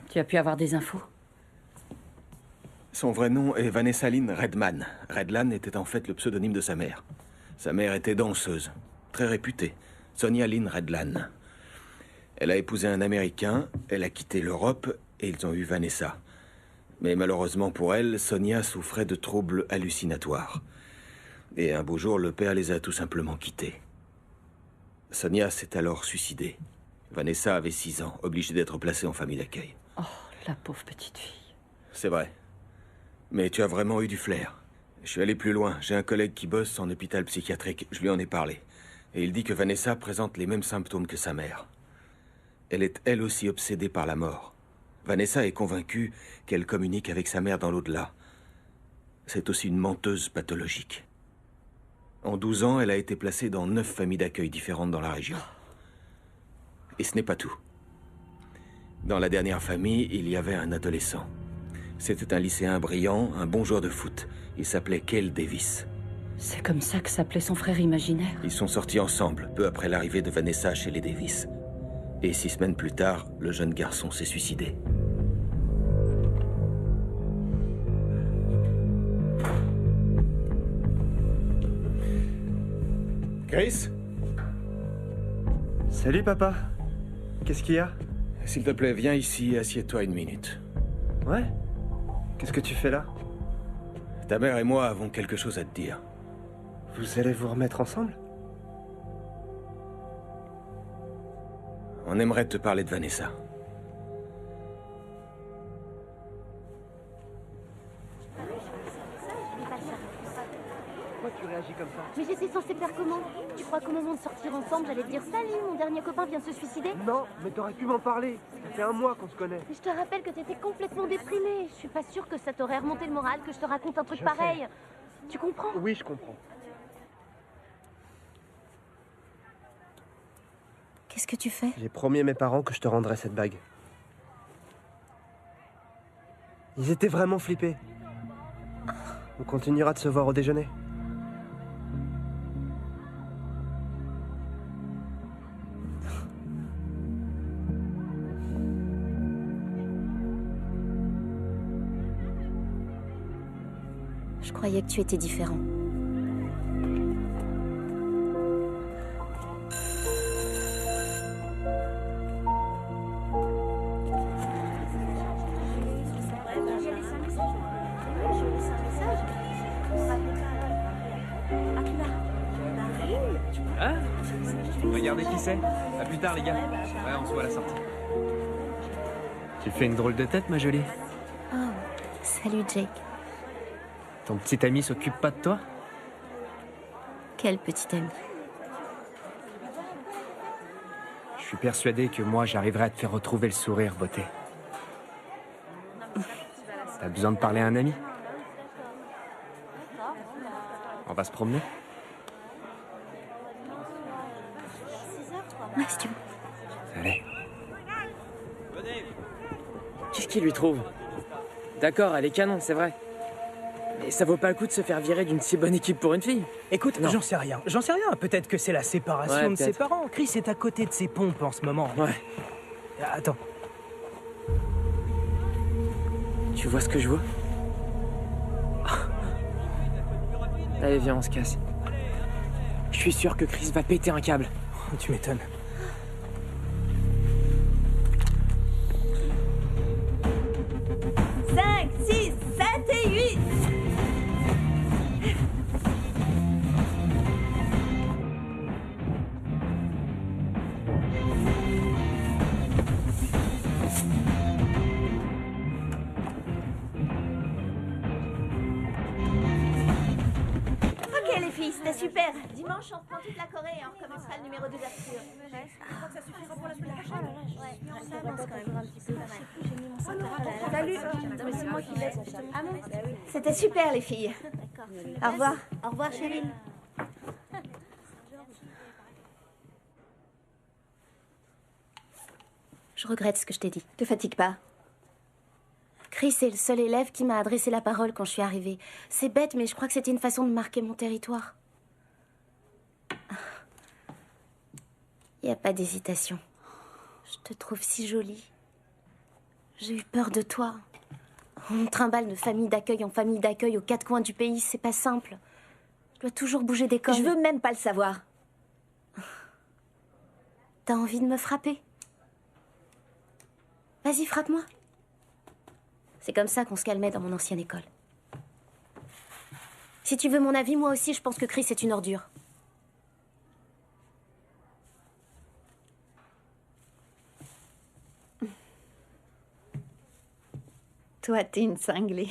Tu as pu avoir des infos? Son vrai nom est Vanessa Lynn Redman. Redlan était en fait le pseudonyme de sa mère. Sa mère était danseuse, très réputée, Sonia Lynn Redlan. Elle a épousé un Américain, elle a quitté l'Europe et ils ont eu Vanessa. Mais malheureusement pour elle, Sonia souffrait de troubles hallucinatoires. Et un beau jour, le père les a tout simplement quittés. Sonia s'est alors suicidée. Vanessa avait 6 ans, obligée d'être placée en famille d'accueil. Oh, la pauvre petite fille. C'est vrai. Mais tu as vraiment eu du flair. Je suis allé plus loin. J'ai un collègue qui bosse en hôpital psychiatrique. Je lui en ai parlé. Et il dit que Vanessa présente les mêmes symptômes que sa mère. Elle est elle aussi obsédée par la mort. Vanessa est convaincue qu'elle communique avec sa mère dans l'au-delà. C'est aussi une menteuse pathologique. En 12 ans, elle a été placée dans 9 familles d'accueil différentes dans la région. Et ce n'est pas tout. Dans la dernière famille, il y avait un adolescent. C'était un lycéen brillant, un bon joueur de foot. Il s'appelait Cale Davis. C'est comme ça que s'appelait son frère imaginaire. Ils sont sortis ensemble, peu après l'arrivée de Vanessa chez les Davis. Et 6 semaines plus tard, le jeune garçon s'est suicidé. Chris? Salut papa. Qu'est-ce qu'il y a? S'il te plaît, viens ici et assieds-toi 1 minute. Ouais? Qu'est-ce que tu fais là? Ta mère et moi avons quelque chose à te dire. Vous allez vous remettre ensemble? On aimerait te parler de Vanessa. Pourquoi tu réagis comme ça? Mais j'étais censée faire comment? Tu crois qu'au moment de sortir ensemble, j'allais te dire salut, mon dernier copain vient de se suicider? Non, mais t'aurais pu m'en parler. Ça fait 1 mois qu'on se connaît. Mais je te rappelle que t'étais complètement déprimée. Je suis pas sûre que ça t'aurait remonté le moral que je te raconte un truc Je pareil. sais. Tu comprends? Oui, je comprends. Qu'est-ce que tu fais? J'ai promis à mes parents que je te rendrais cette bague. Ils étaient vraiment flippés. On continuera de se voir au déjeuner. Je croyais que tu étais différent. Hein? Regardez qui c'est. À plus tard, les gars. Ouais, on se voit à la sortie. Tu fais une drôle de tête, ma jolie. Oh, salut Jake. Ton petit ami s'occupe pas de toi? Quel petit ami. Je suis persuadé que moi, j'arriverai à te faire retrouver le sourire, beauté. T'as besoin de parler à un ami? On va se promener? Ouais, si tu veux. Allez. Qu'est-ce qu'il lui trouve? D'accord, elle est canon, c'est vrai. Mais ça vaut pas le coup de se faire virer d'une si bonne équipe pour une fille. Écoute, Non. j'en sais rien. J'en sais rien. Peut-être que c'est la séparation Ouais, de ses peut-être. parents. Chris est à côté de ses pompes en ce moment. Ouais. Attends. Tu vois ce que je vois? Allez, viens, on se casse. Je suis sûr que Chris va péter un câble. Tu m'étonnes. Cinq, 6, 7 et 8. Ok les filles, c'était super. Dimanche, on reprend toute la Corée et on recommencera le numéro 2 d'Arthur. Je crois que ça suffira pour la semaine prochaine. Ouais, ça avance quand même un petit peu. Salut. Non mais c'est moi qui laisse. Ah bon? C'était super les filles. D'accord. Au revoir. Au revoir Chéline. Je regrette ce que je t'ai dit. Te fatigue pas. Chris est le seul élève qui m'a adressé la parole quand je suis arrivée. C'est bête, mais je crois que c'était une façon de marquer mon territoire. Il n'y a pas d'hésitation. Je te trouve si jolie. J'ai eu peur de toi. On me trimballe de famille d'accueil en famille d'accueil aux 4 coins du pays, c'est pas simple. Je dois toujours bouger d'école. Je veux même pas le savoir. T'as envie de me frapper? Vas-y, frappe-moi. C'est comme ça qu'on se calmait dans mon ancienne école. Si tu veux mon avis, moi aussi, je pense que Chris est une ordure. Toi, t'es une cinglée.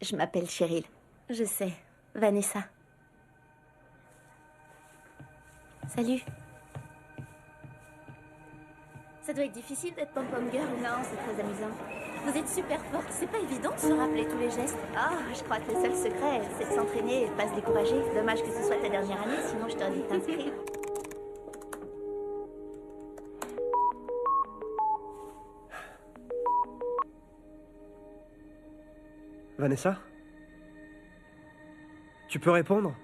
Je m'appelle Cheryl. Je sais. Vanessa. Salut. Ça doit être difficile d'être pom-pom girl. Non, c'est très amusant. Vous êtes super forte. C'est pas évident de se rappeler tous les gestes. Ah, je crois que le seul secret, c'est de s'entraîner et de pas se décourager. Dommage que ce soit ta dernière année, sinon je t'aurais dit de t'inscrire. Vanessa? Tu peux répondre?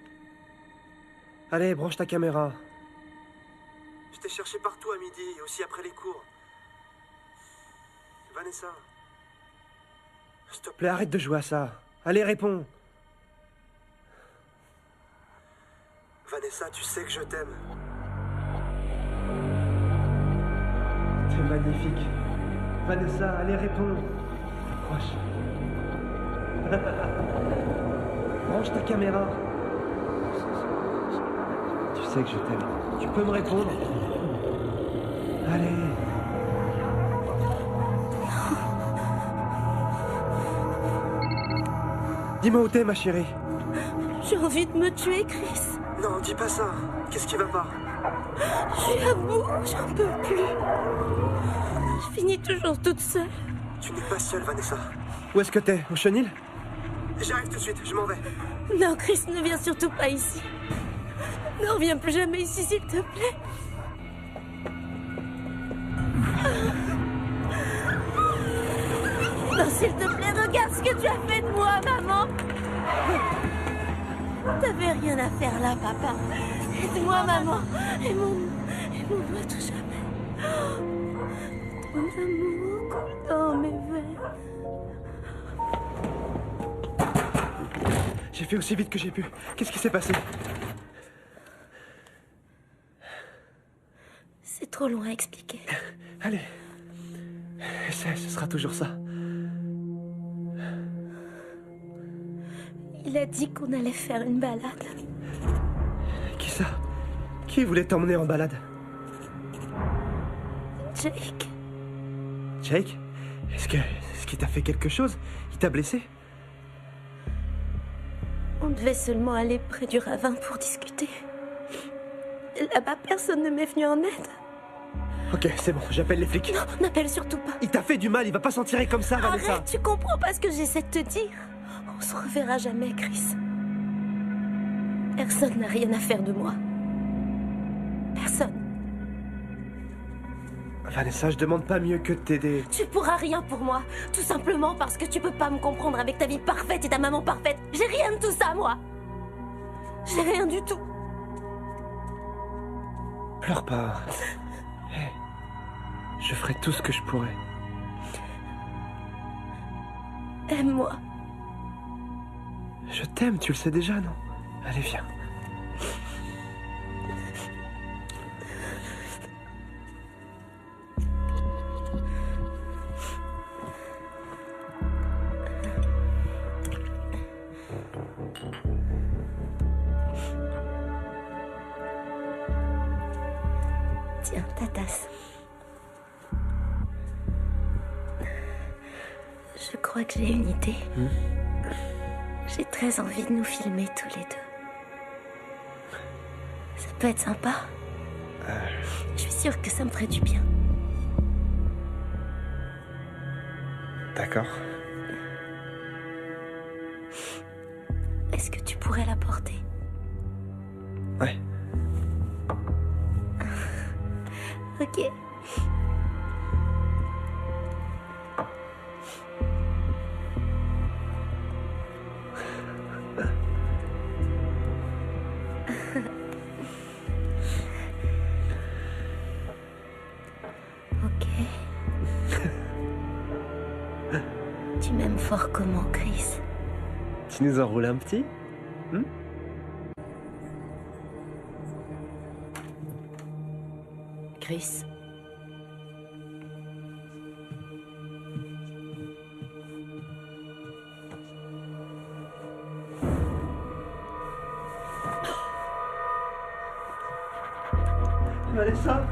Allez, branche ta caméra. Je t'ai cherché partout à midi et aussi après les cours. Vanessa? S'il te plaît, arrête de jouer à ça. Allez, réponds. Vanessa, tu sais que je t'aime. T'es magnifique. Vanessa, allez, réponds. Approche. Branche ta caméra. Tu sais que je t'aime. Tu peux me répondre? Allez. Dis-moi où t'es, ma chérie. J'ai envie de me tuer, Chris. Non, dis pas ça. Qu'est-ce qui va pas? Je suis à bout, j'en peux plus. Je finis toujours toute seule. Tu n'es pas seule, Vanessa. Où est-ce que t'es? Au chenil? J'arrive tout de suite, je m'en vais. Non, Chris, ne viens surtout pas ici. Ne reviens plus jamais ici, s'il te plaît. Non, s'il te plaît, regarde ce que tu as fait de moi, maman. T'avais rien à faire là, papa. Aide-moi, maman. Aide-moi tout jamais. Ton amour coule dans mes veines. J'ai fait aussi vite que j'ai pu. Qu'est-ce qui s'est passé? C'est trop loin à expliquer. Allez. Essaie, ce sera toujours ça. Il a dit qu'on allait faire une balade. Qui ça? Qui voulait t'emmener en balade? Jake. Jake? Est-ce qu'il t'a fait quelque chose? Il t'a blessé? On devait seulement aller près du ravin pour discuter. Là-bas, personne ne m'est venu en aide. Ok, c'est bon, j'appelle les flics. Non, n'appelle surtout pas. Il t'a fait du mal, il va pas s'en tirer comme ça, Vanessa. Arrête, tu comprends pas ce que j'essaie de te dire. On se reverra jamais, Chris. Personne n'a rien à faire de moi. Personne. Vanessa, je demande pas mieux que de t'aider. Tu pourras rien pour moi. Tout simplement parce que tu peux pas me comprendre avec ta vie parfaite et ta maman parfaite. J'ai rien de tout ça, moi. J'ai rien du tout. Pleure pas. Hey, je ferai tout ce que je pourrai. Aime-moi. Je t'aime, tu le sais déjà, non? Allez, viens. Tiens, ta tasse. Je crois que j'ai une idée. J'ai très envie de nous filmer tous les deux. Ça peut être sympa. Je suis sûre que ça me ferait du bien. D'accord. Est-ce que tu pourrais la porter? Ouais. Ok. Ok. Tu m'aimes fort comment, Chris? Tu nous enroules un petit? Chris. Vanessa?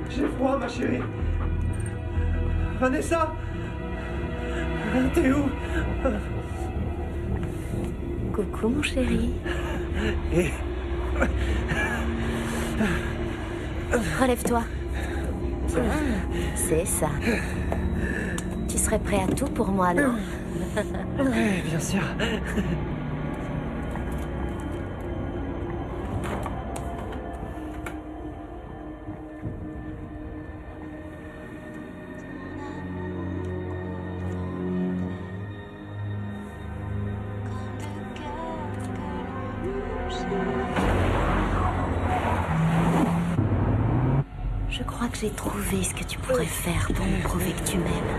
J'ai froid, ma chérie. Vanessa? T'es où? Coucou, mon chéri. Et... Relève-toi. C'est ça. Tu serais prêt à tout pour moi, non? Ouais, bien sûr. Je crois que j'ai trouvé ce que tu pourrais faire pour me prouver que tu m'aimes.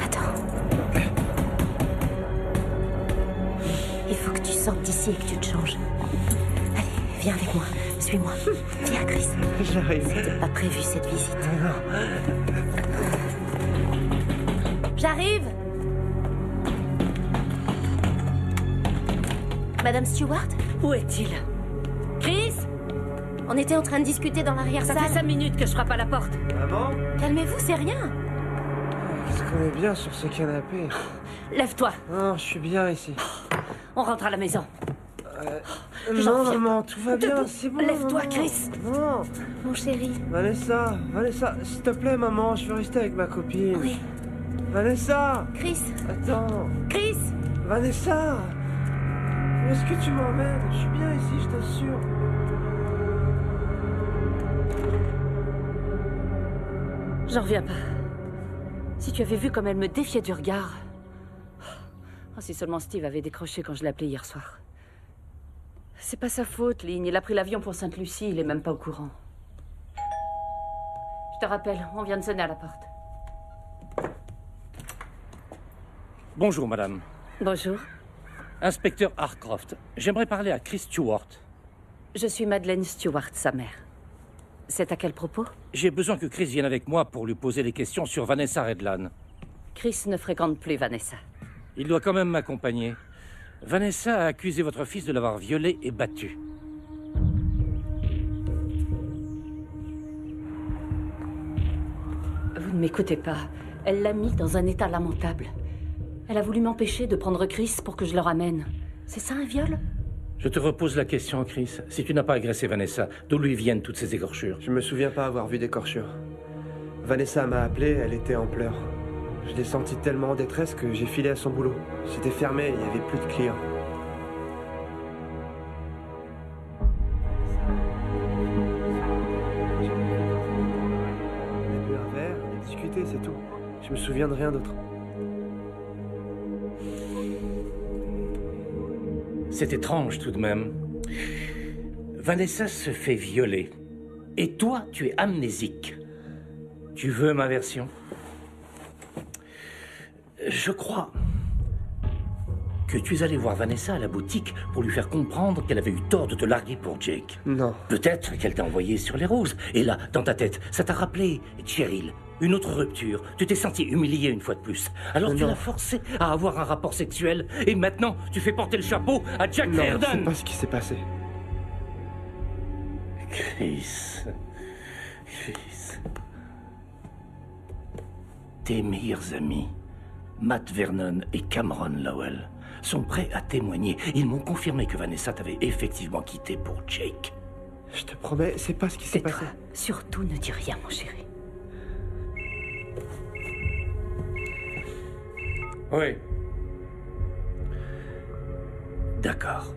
Attends. Il faut que tu sortes d'ici et que tu te changes. Allez, viens avec moi. Suis-moi. Viens, Chris. J'arrive. C'était pas prévu cette visite. J'arrive. Madame Stewart? Où est-il? Chris? On était en train de discuter dans l'arrière-salle. Ça fait 5 minutes que je frappe à la porte. Maman? Calmez-vous, c'est rien. Qu'est-ce qu'on est bien sur ce canapé? Lève-toi. Non, je suis bien ici. On rentre à la maison. Non, maman, tout va bien, c'est bon. Lève-toi, maman. Chris. Non. Mon chéri. Vanessa, s'il te plaît, maman, je veux rester avec ma copine. Oui. Vanessa! Chris. Attends. Chris. Vanessa! Où est-ce que tu m'emmènes? Je suis bien ici, je t'assure. J'en reviens pas. Si tu avais vu comme elle me défiait du regard. Oh, si seulement Steve avait décroché quand je l'ai appelé hier soir. C'est pas sa faute, Ligne. Il a pris l'avion pour Sainte-Lucie, il est même pas au courant. Je te rappelle, on vient de sonner à la porte. Bonjour, madame. Bonjour. Inspecteur Harcroft, j'aimerais parler à Chris Stewart. Je suis Madeleine Stewart, sa mère. C'est à quel propos? J'ai besoin que Chris vienne avec moi pour lui poser des questions sur Vanessa Redlan. Chris ne fréquente plus Vanessa. Il doit quand même m'accompagner. Vanessa a accusé votre fils de l'avoir violée et battue. Vous ne m'écoutez pas. Elle l'a mis dans un état lamentable. Elle a voulu m'empêcher de prendre Chris pour que je le ramène. C'est ça un viol? Je te repose la question, Chris. Si tu n'as pas agressé Vanessa, d'où lui viennent toutes ces écorchures? Je me souviens pas avoir vu d'écorchures. Vanessa m'a appelé, elle était en pleurs. Je l'ai sentie tellement en détresse que j'ai filé à son boulot. C'était fermé, il n'y avait plus de clients. On a bu un verre, on a discuté, c'est tout. Je me souviens de rien d'autre. C'est étrange tout de même. Vanessa se fait violer. Et toi, tu es amnésique. Tu veux ma version? Je crois que tu es allé voir Vanessa à la boutique pour lui faire comprendre qu'elle avait eu tort de te larguer pour Jake. Non. Peut-être qu'elle t'a envoyé sur les roses. Et là, dans ta tête, ça t'a rappelé Cheryl. Une autre rupture. Tu t'es senti humilié une fois de plus. Alors tu l'as forcé à avoir un rapport sexuel. Et maintenant, tu fais porter le chapeau à Jack Reardon. Non, c'est pas ce qui s'est passé. Chris. Tes meilleurs amis, Matt Vernon et Cameron Lowell, sont prêts à témoigner. Ils m'ont confirmé que Vanessa t'avait effectivement quitté pour Jake. Je te promets, c'est pas ce qui s'est passé. Surtout ne dis rien, mon chéri. Oui. D'accord.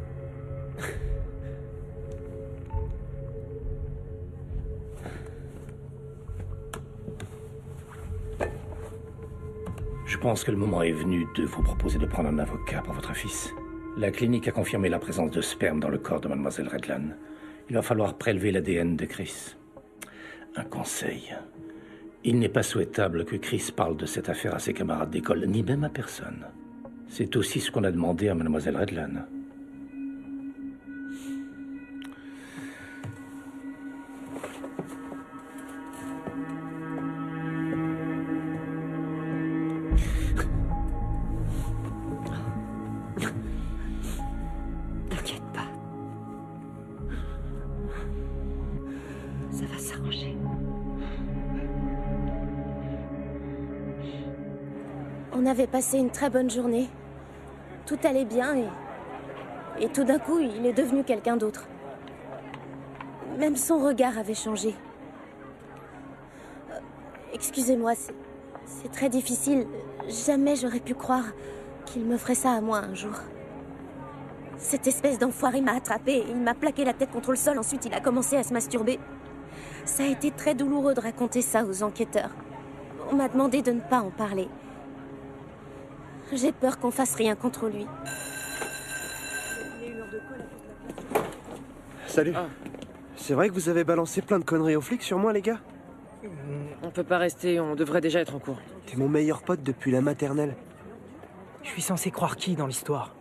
Je pense que le moment est venu de vous proposer de prendre un avocat pour votre fils. La clinique a confirmé la présence de sperme dans le corps de Mademoiselle Redlan. Il va falloir prélever l'ADN de Chris. Un conseil. Il n'est pas souhaitable que Chris parle de cette affaire à ses camarades d'école, ni même à personne. C'est aussi ce qu'on a demandé à Mademoiselle Redlan. T'inquiète pas. Ça va s'arranger. On avait passé une très bonne journée. Tout allait bien et tout d'un coup, il est devenu quelqu'un d'autre. Même son regard avait changé. Excusez-moi, c'est très difficile. Jamais j'aurais pu croire qu'il me ferait ça à moi un jour. Cette espèce d'enfoiré m'a attrapée, il m'a plaqué la tête contre le sol, ensuite il a commencé à se masturber. Ça a été très douloureux de raconter ça aux enquêteurs. On m'a demandé de ne pas en parler. J'ai peur qu'on fasse rien contre lui. Salut. C'est vrai que vous avez balancé plein de conneries aux flics sur moi, les gars? On peut pas rester, on devrait déjà être en cours. T'es mon meilleur pote depuis la maternelle. Je suis censé croire qui dans l'histoire?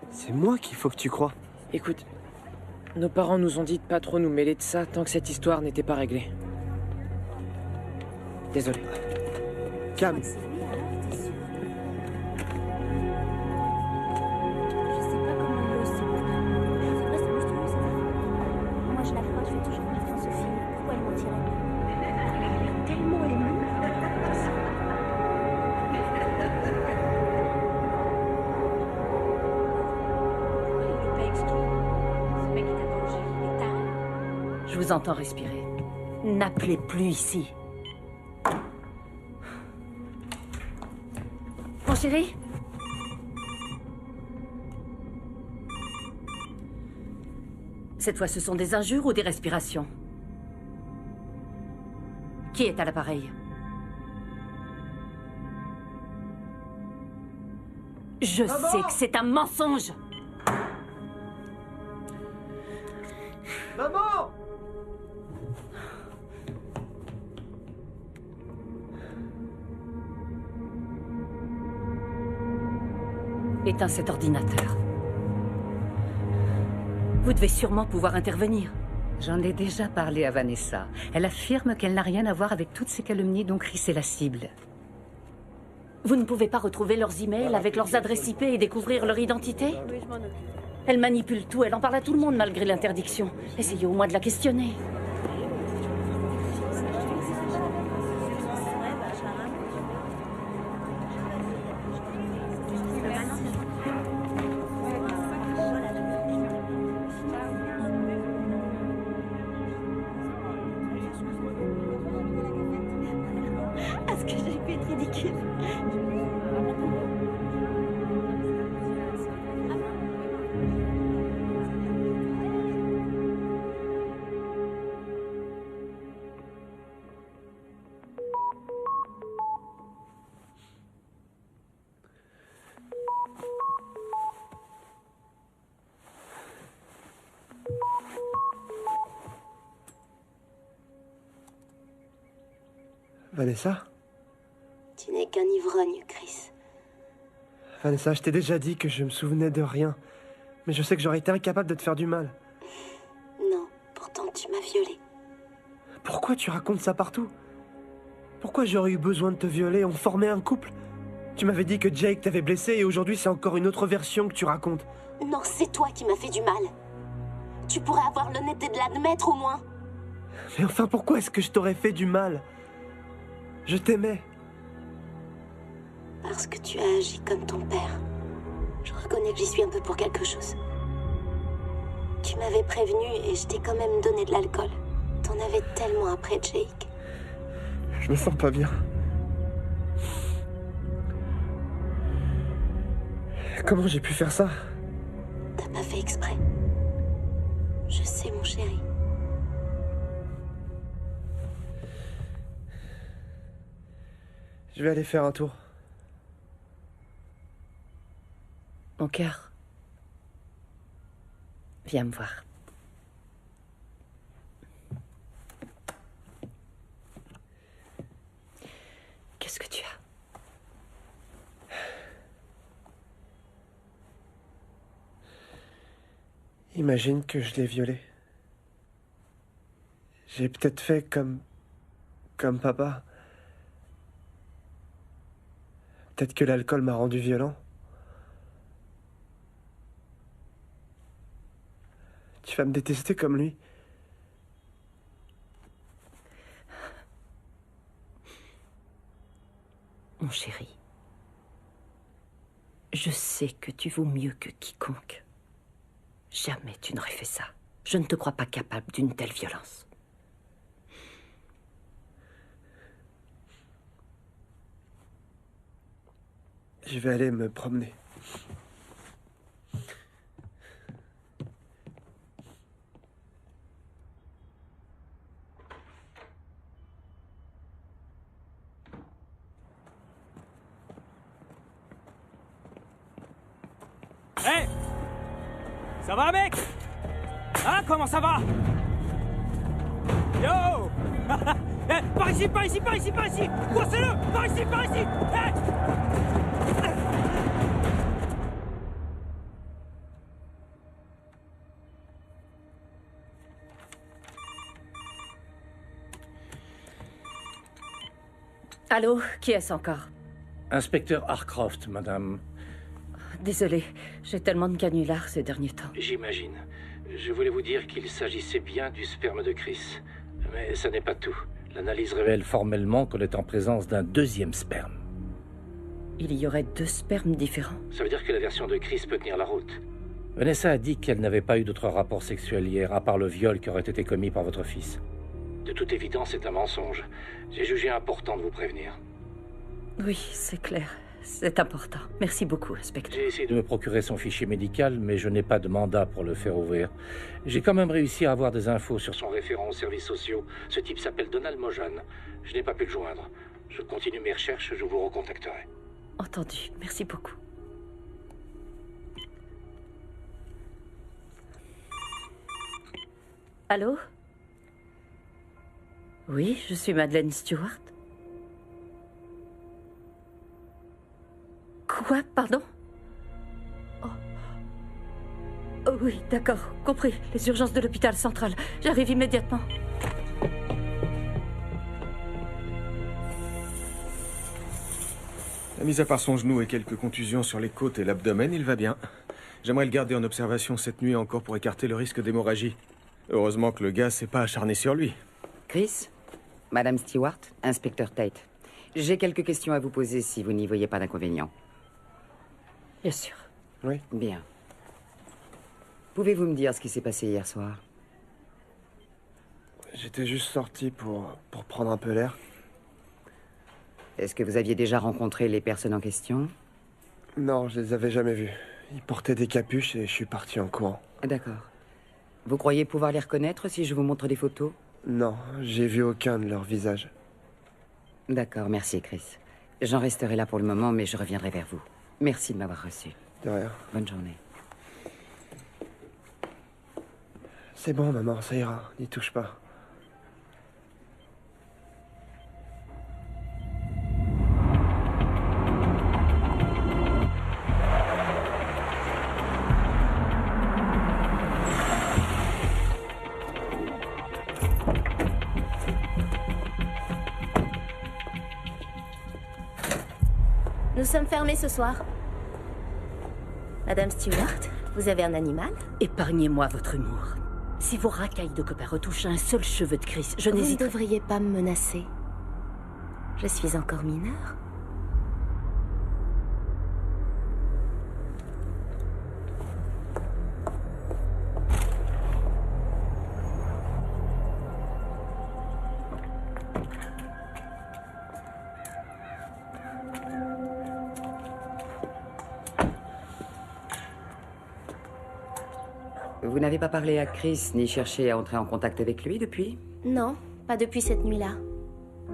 C'est moi qu'il faut que tu crois. Écoute, nos parents nous ont dit de pas trop nous mêler de ça tant que cette histoire n'était pas réglée. Désolé. Calme. Moi je la crois, je vais toujours confiance aux filles. Pourquoi elle mentirait? Elle est tellement émue. Je vous entends respirer. N'appelez plus ici. Mon chéri? Cette fois, ce sont des injures ou des respirations? Qui est à l'appareil? Je sais que c'est un mensonge! Maman! Éteins cet ordinateur. Vous devez sûrement pouvoir intervenir. J'en ai déjà parlé à Vanessa. Elle affirme qu'elle n'a rien à voir avec toutes ces calomnies dont Chris est la cible. Vous ne pouvez pas retrouver leurs emails avec leurs adresses IP et découvrir leur identité? Oui, je m'en occupe. Elle manipule tout, elle en parle à tout le monde malgré l'interdiction. Essayez au moins de la questionner. Est-ce que j'ai pu être ridicule? Vanessa? Tu n'es qu'un ivrogne, Chris. Vanessa, je t'ai déjà dit que je me souvenais de rien. Mais je sais que j'aurais été incapable de te faire du mal. Non, pourtant tu m'as violée. Pourquoi tu racontes ça partout? Pourquoi j'aurais eu besoin de te violer? On formait un couple. Tu m'avais dit que Jake t'avait blessé et aujourd'hui c'est encore une autre version que tu racontes. Non, c'est toi qui m'as fait du mal. Tu pourrais avoir l'honnêteté de l'admettre au moins. Mais enfin, pourquoi est-ce que je t'aurais fait du mal? Je t'aimais. Parce que tu as agi comme ton père. Je reconnais que j'y suis un peu pour quelque chose. Tu m'avais prévenu et je t'ai quand même donné de l'alcool. T'en avais tellement après Jake. Je me sens pas bien. Comment j'ai pu faire ça? T'as pas fait exprès. Je sais, mon chéri. Je vais aller faire un tour. Mon cœur, viens me voir. Qu'est-ce que tu as? Imagine que je l'ai violée. J'ai peut-être fait comme papa. Peut-être que l'alcool m'a rendu violent. Tu vas me détester comme lui. Mon chéri, je sais que tu vaux mieux que quiconque. Jamais tu n'aurais fait ça. Je ne te crois pas capable d'une telle violence. Je vais aller me promener. Hé! Ça va, mec? Hein, comment ça va? Yo! Eh, par ici, par ici, par ici, par ici! Coincez-le! Par ici, par ici! Hey! Allô? Qui est-ce encore? Inspecteur Harcroft, madame. Désolée, j'ai tellement de canulars ces derniers temps. J'imagine. Je voulais vous dire qu'il s'agissait bien du sperme de Chris. Mais ça n'est pas tout. L'analyse révèle formellement qu'on est en présence d'un deuxième sperme. Il y aurait 2 spermes différents? Ça veut dire que la version de Chris peut tenir la route. Vanessa a dit qu'elle n'avait pas eu d'autres rapports sexuels hier, à part le viol qui aurait été commis par votre fils. De toute évidence, c'est un mensonge. J'ai jugé important de vous prévenir. Oui, c'est clair. C'est important. Merci beaucoup, inspecteur. J'ai essayé de me procurer son fichier médical, mais je n'ai pas de mandat pour le faire ouvrir. J'ai quand même réussi à avoir des infos sur son référent aux services sociaux. Ce type s'appelle Donald Mojan. Je n'ai pas pu le joindre. Je continue mes recherches, je vous recontacterai. Entendu. Merci beaucoup. Allô? Oui, je suis Madeleine Stewart. Quoi? Pardon? Oh. Oh oui, d'accord, compris. Les urgences de l'hôpital central. J'arrive immédiatement. Mis à part son genou et quelques contusions sur les côtes et l'abdomen, il va bien. J'aimerais le garder en observation cette nuit encore pour écarter le risque d'hémorragie. Heureusement que le gars s'est pas acharné sur lui. Chris? Madame Stewart, inspecteur Tate. J'ai quelques questions à vous poser si vous n'y voyez pas d'inconvénient. Bien sûr. Oui. Bien. Pouvez-vous me dire ce qui s'est passé hier soir? J'étais juste sorti pour prendre un peu l'air. Est-ce que vous aviez déjà rencontré les personnes en question? Non, je les avais jamais vus. Ils portaient des capuches et je suis parti en courant. D'accord. Vous croyez pouvoir les reconnaître si je vous montre des photos? Non, j'ai vu aucun de leurs visages. D'accord, merci Chris. J'en resterai là pour le moment, mais je reviendrai vers vous. Merci de m'avoir reçu. De rien. Bonne journée. C'est bon, maman, ça ira. N'y touche pas. Nous sommes fermés ce soir. Madame Stewart, vous avez un animal? Épargnez-moi votre humour. Si vos racailles de copains retouchent un seul cheveu de Chris, je Vous ne n'hésiterai... devriez pas me menacer. Je suis encore mineure. Vous n'avez pas parlé à Chris, ni cherché à entrer en contact avec lui depuis? Non, pas depuis cette nuit-là.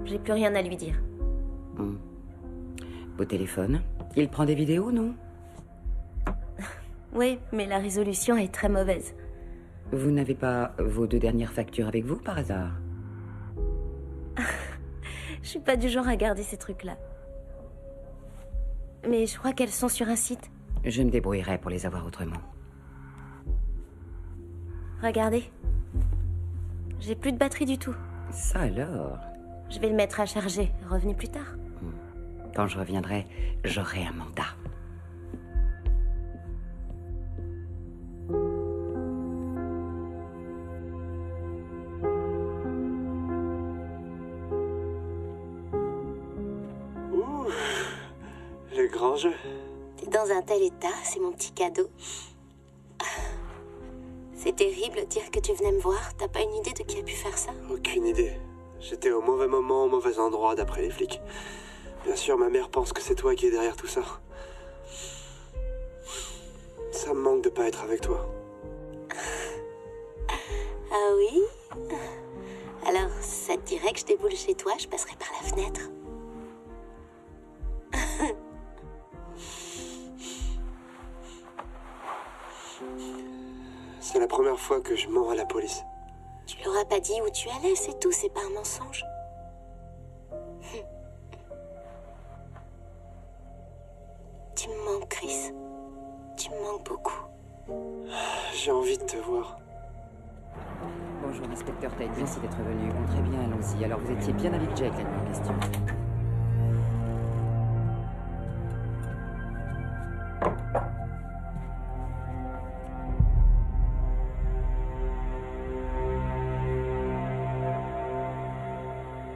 J'ai plus rien à lui dire. Au téléphone? Il prend des vidéos, non? Oui, mais la résolution est très mauvaise. Vous n'avez pas vos 2 dernières factures avec vous, par hasard? Je suis pas du genre à garder ces trucs-là. Mais je crois qu'elles sont sur un site. Je me débrouillerai pour les avoir autrement. Regardez. J'ai plus de batterie du tout. Ça alors? Je vais le mettre à charger. Revenez plus tard. Quand je reviendrai, j'aurai un mandat. Ouh, le grand jeu. T'es dans un tel état, c'est mon petit cadeau. C'est terrible de dire que tu venais me voir. T'as pas une idée de qui a pu faire ça? Aucune idée. J'étais au mauvais moment, au mauvais endroit, d'après les flics. Bien sûr, ma mère pense que c'est toi qui es derrière tout ça. Ça me manque de pas être avec toi. Ah oui? Alors, ça te dirait que je déboule chez toi, je passerai par la fenêtre. C'est la première fois que je mens à la police. Tu leur as pas dit où tu allais, c'est tout, c'est pas un mensonge. Tu me manques, Chris. Tu me manques beaucoup. J'ai envie de te voir. Bonjour, inspecteur Tate, merci d'être venu. Bon, très bien, allons-y. Alors, vous étiez bien avec Jake la nuit en question.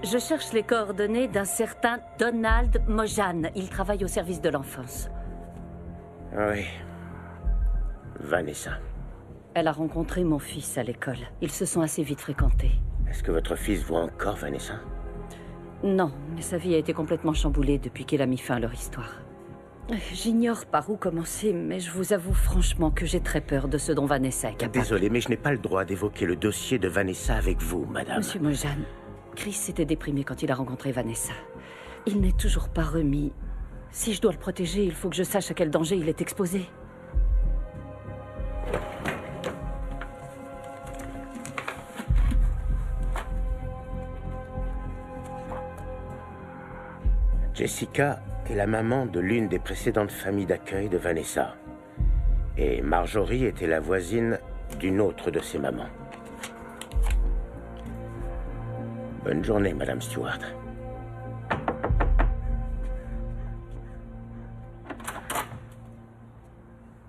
Je cherche les coordonnées d'un certain Donald Mojan. Il travaille au service de l'enfance. Oui. Vanessa. Elle a rencontré mon fils à l'école. Ils se sont assez vite fréquentés. Est-ce que votre fils voit encore Vanessa? Non, mais sa vie a été complètement chamboulée depuis qu'elle a mis fin à leur histoire. J'ignore par où commencer, mais je vous avoue franchement que j'ai très peur de ce dont Vanessa est capable. Désolé, mais je n'ai pas le droit d'évoquer le dossier de Vanessa avec vous, madame. Monsieur Mojan, Chris s'était déprimé quand il a rencontré Vanessa. Il n'est toujours pas remis. Si je dois le protéger, il faut que je sache à quel danger il est exposé. Jessica est la maman de l'une des précédentes familles d'accueil de Vanessa. Et Marjorie était la voisine d'une autre de ses mamans. Bonne journée, Madame Stewart.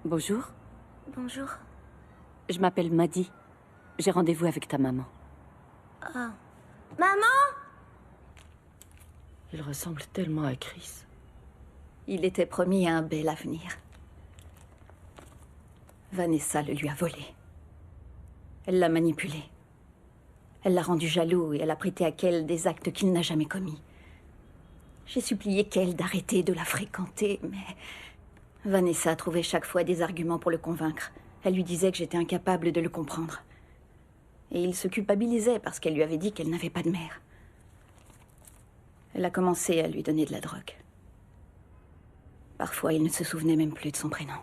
Bonjour. Bonjour. Je m'appelle Maddie. J'ai rendez-vous avec ta maman. Oh. Maman! Il ressemble tellement à Chris. Il était promis un bel avenir. Vanessa le lui a volé. Elle l'a manipulé. Elle l'a rendu jaloux et elle a prêté à Kel des actes qu'il n'a jamais commis. J'ai supplié Kel d'arrêter de la fréquenter, mais Vanessa a trouvé chaque fois des arguments pour le convaincre. Elle lui disait que j'étais incapable de le comprendre. Et il se culpabilisait parce qu'elle lui avait dit qu'elle n'avait pas de mère. Elle a commencé à lui donner de la drogue. Parfois, il ne se souvenait même plus de son prénom.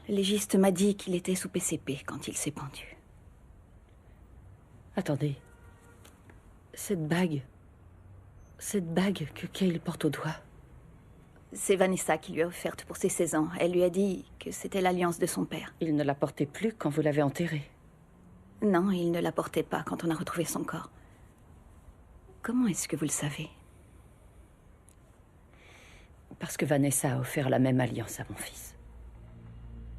Le légiste m'a dit qu'il était sous PCP quand il s'est pendu. Attendez. Cette bague que Cale porte au doigt. C'est Vanessa qui lui a offerte pour ses 16 ans. Elle lui a dit que c'était l'alliance de son père. Il ne la portait plus quand vous l'avez enterrée. Non, il ne la portait pas quand on a retrouvé son corps. Comment est-ce que vous le savez? Parce que Vanessa a offert la même alliance à mon fils.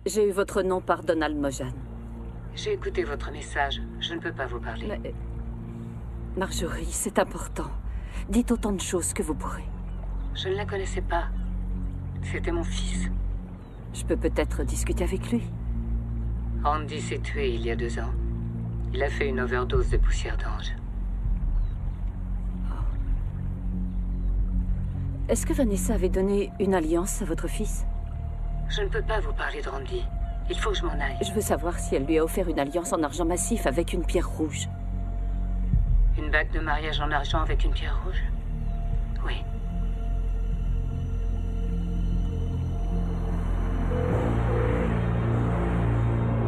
J'ai eu votre nom par Donald Mojan. J'ai écouté votre message. Je ne peux pas vous parler. Mais... Marjorie, c'est important. Dites autant de choses que vous pourrez. Je ne la connaissais pas. C'était mon fils. Je peux peut-être discuter avec lui. Andy s'est tué il y a 2 ans. Il a fait une overdose de poussière d'ange. Est-ce que Vanessa avait donné une alliance à votre fils? Je ne peux pas vous parler de Randy. Il faut que je m'en aille. Je veux savoir si elle lui a offert une alliance en argent massif avec une pierre rouge. Une bague de mariage en argent avec une pierre rouge? Oui.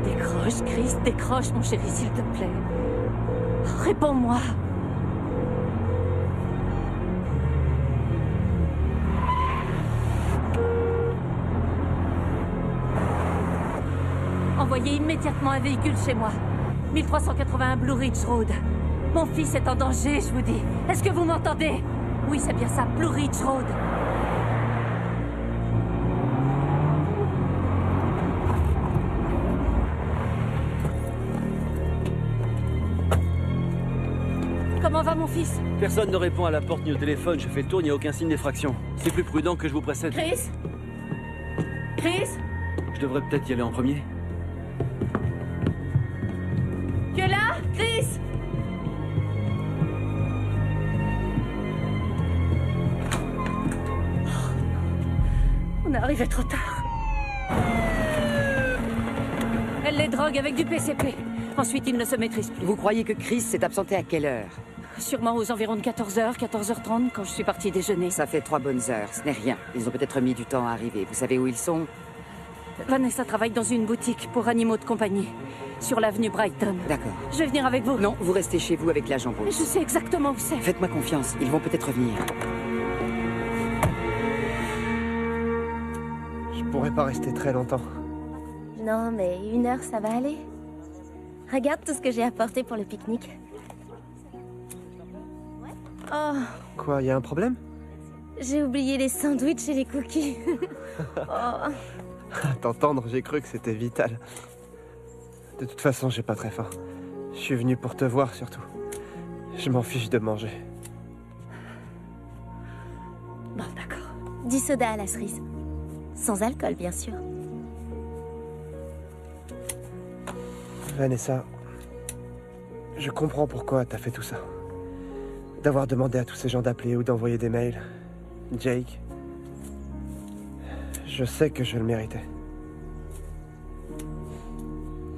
Décroche, Chris, décroche, mon chéri, s'il te plaît. Réponds-moi. Envoyez immédiatement un véhicule chez moi. 1381 Blue Ridge Road. Mon fils est en danger, je vous dis. Est-ce que vous m'entendez? Oui, c'est bien ça, Blue Ridge Road. Comment va mon fils? Personne ne répond à la porte ni au téléphone. Je fais le tour, il n'y a aucun signe d'effraction. C'est plus prudent que je vous précède. Chris? Chris? Je devrais peut-être y aller en premier. est arrivée trop tard. Elle les drogue avec du PCP. Ensuite, ils ne se maîtrisent plus. Vous croyez que Chris s'est absenté à quelle heure? Sûrement aux environs de 14h, 14h30, quand je suis partie déjeuner. Ça fait 3 bonnes heures, ce n'est rien. Ils ont peut-être mis du temps à arriver. Vous savez où ils sont? Vanessa travaille dans une boutique pour animaux de compagnie, sur l'avenue Brighton. D'accord. Je vais venir avec vous. Non, vous restez chez vous avec l'agent Brooks. Je sais exactement où c'est. Faites-moi confiance, ils vont peut-être revenir. Je pourrais pas rester très longtemps. Non, mais 1 heure, ça va aller. Regarde tout ce que j'ai apporté pour le pique-nique. Oh, Quoi, y a un problème? j'ai oublié les sandwichs et les cookies. Oh. À t'entendre, j'ai cru que c'était vital. De toute façon, j'ai pas très faim. Je suis venu pour te voir, surtout. Je m'en fiche de manger. Bon, d'accord. 10 sodas à la cerise. Sans alcool, bien sûr. Vanessa, je comprends pourquoi t'as fait tout ça. D'avoir demandé à tous ces gens d'appeler ou d'envoyer des mails. Jake. Je sais que je le méritais.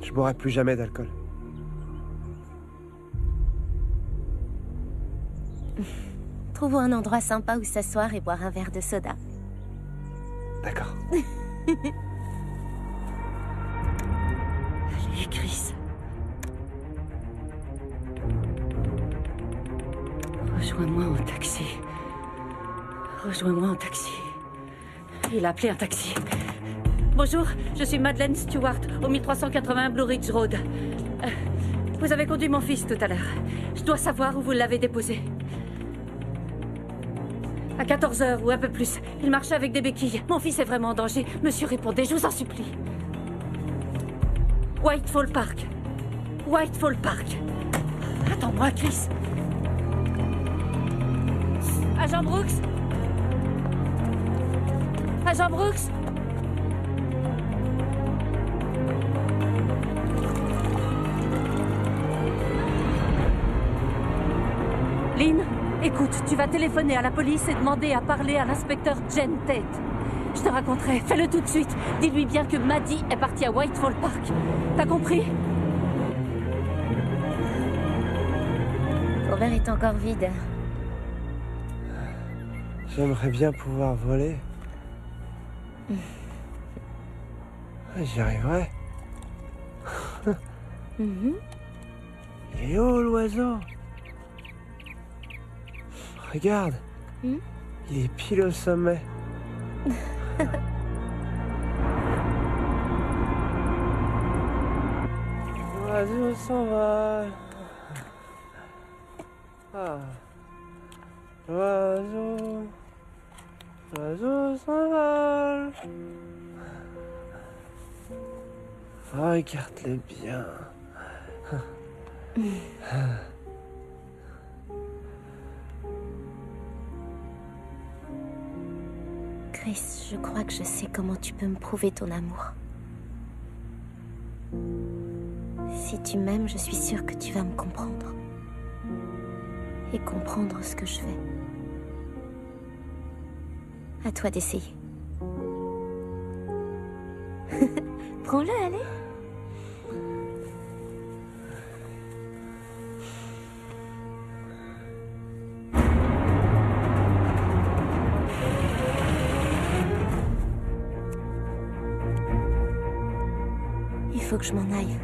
Je boirai plus jamais d'alcool. Trouvons un endroit sympa où s'asseoir et boire un verre de soda. D'accord. Allez, Chris. Rejoins-moi en taxi. Rejoins-moi en taxi. Il a appelé un taxi. Bonjour, je suis Madeleine Stewart, au 1380 Blue Ridge Road. Vous avez conduit mon fils tout à l'heure. Je dois savoir où vous l'avez déposé. À 14h ou un peu plus. Il marchait avec des béquilles. Mon fils est vraiment en danger. Monsieur, répondez, je vous en supplie. Whitefall Park. Whitefall Park. Attends-moi, Chris. Agent Brooks? Agent Brooks? Lynn, écoute, tu vas téléphoner à la police et demander à parler à l'inspecteur Jen Tate. Je te raconterai, fais-le tout de suite. Dis-lui bien que Maddie est partie à Whitefall Park. T'as compris? Ton verre est encore vide. J'aimerais bien pouvoir voler. J'y arriverai. Il est haut, l'oiseau. Regarde. Il est pile au sommet. L'oiseau s'envole. Ah. L'oiseau. L'oiseau s'envole. Regarde-le bien. Chris, je crois que je sais comment tu peux me prouver ton amour. Si tu m'aimes, je suis sûre que tu vas me comprendre. Et comprendre ce que je fais. À toi d'essayer. Prends-le, allez. Il faut que je m'en aille.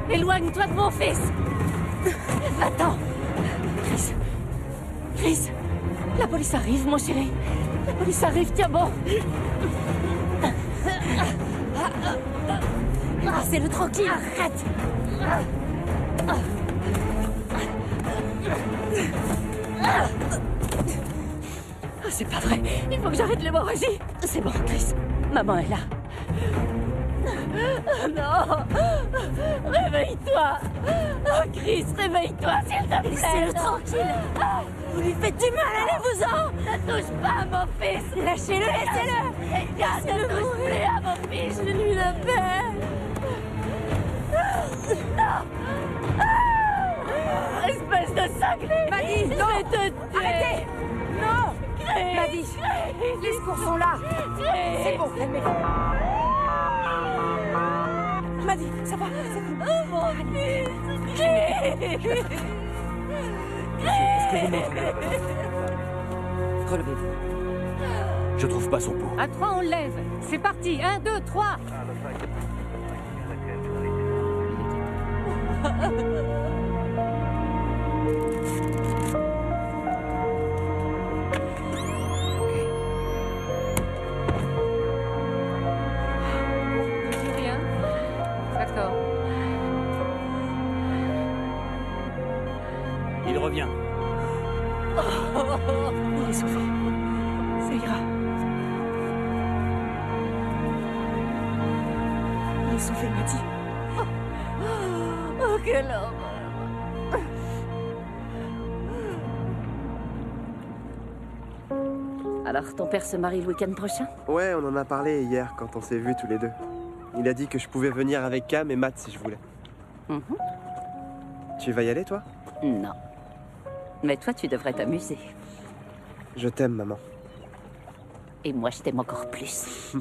Éloigne-toi de mon fils! Va-t'en! Chris! Chris! La police arrive, mon chéri! La police arrive, tiens bon! Laissez-le tranquille! Arrête! C'est pas vrai! Il faut que j'arrête l'hémorragie! C'est bon, Chris. Maman est là. Non! Réveille-toi! Oh, Chris, réveille-toi, s'il te plaît! Laissez-le tranquille! Vous lui faites du mal, allez-vous-en! Ne touche pas à mon fils! Lâchez-le, laissez-le! Ne touche plus à mon fils! Je lui la paix! Non! Espèce de cinglé! Maddie, non! Je vais te tuer! Arrêtez! Non! Chris, Maddie, les secours sont là! C'est bon, calmez-vous. Maddie, ça va, c'est cool. Oh mon fils! Est-ce que vous m'entendez? Relevez-vous. Je trouve pas son pouls. À 3, on lève. C'est parti. 1, 2, 3. Rien. D'accord. Il revient. Il est sauvé. Ça ira. Il est sauvé, Maddie. Oh, quelle horreur! Alors, ton père se marie le week-end prochain? Ouais, on en a parlé hier quand on s'est vus tous les deux. Il a dit que je pouvais venir avec Cam et Matt si je voulais. Tu vas y aller, toi? Non. Mais toi, tu devrais t'amuser. Je t'aime, maman. Et moi, je t'aime encore plus.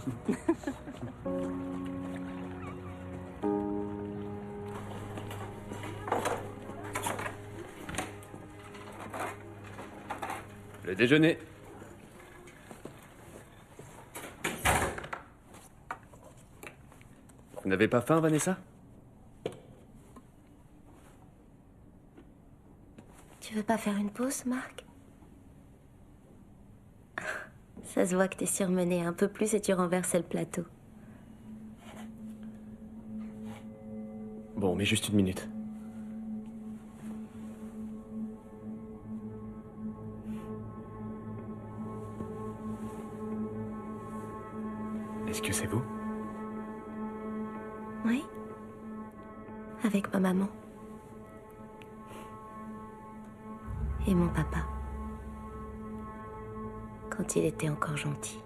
Le déjeuner. Vous n'avez pas faim, Vanessa? Tu veux pas faire une pause, Marc? Ça se voit que t'es surmené un peu plus et tu renversais le plateau. Bon, mais juste une minute. Est-ce que c'est vous? Oui. Avec ma maman. Et mon papa. Quand il était encore gentil.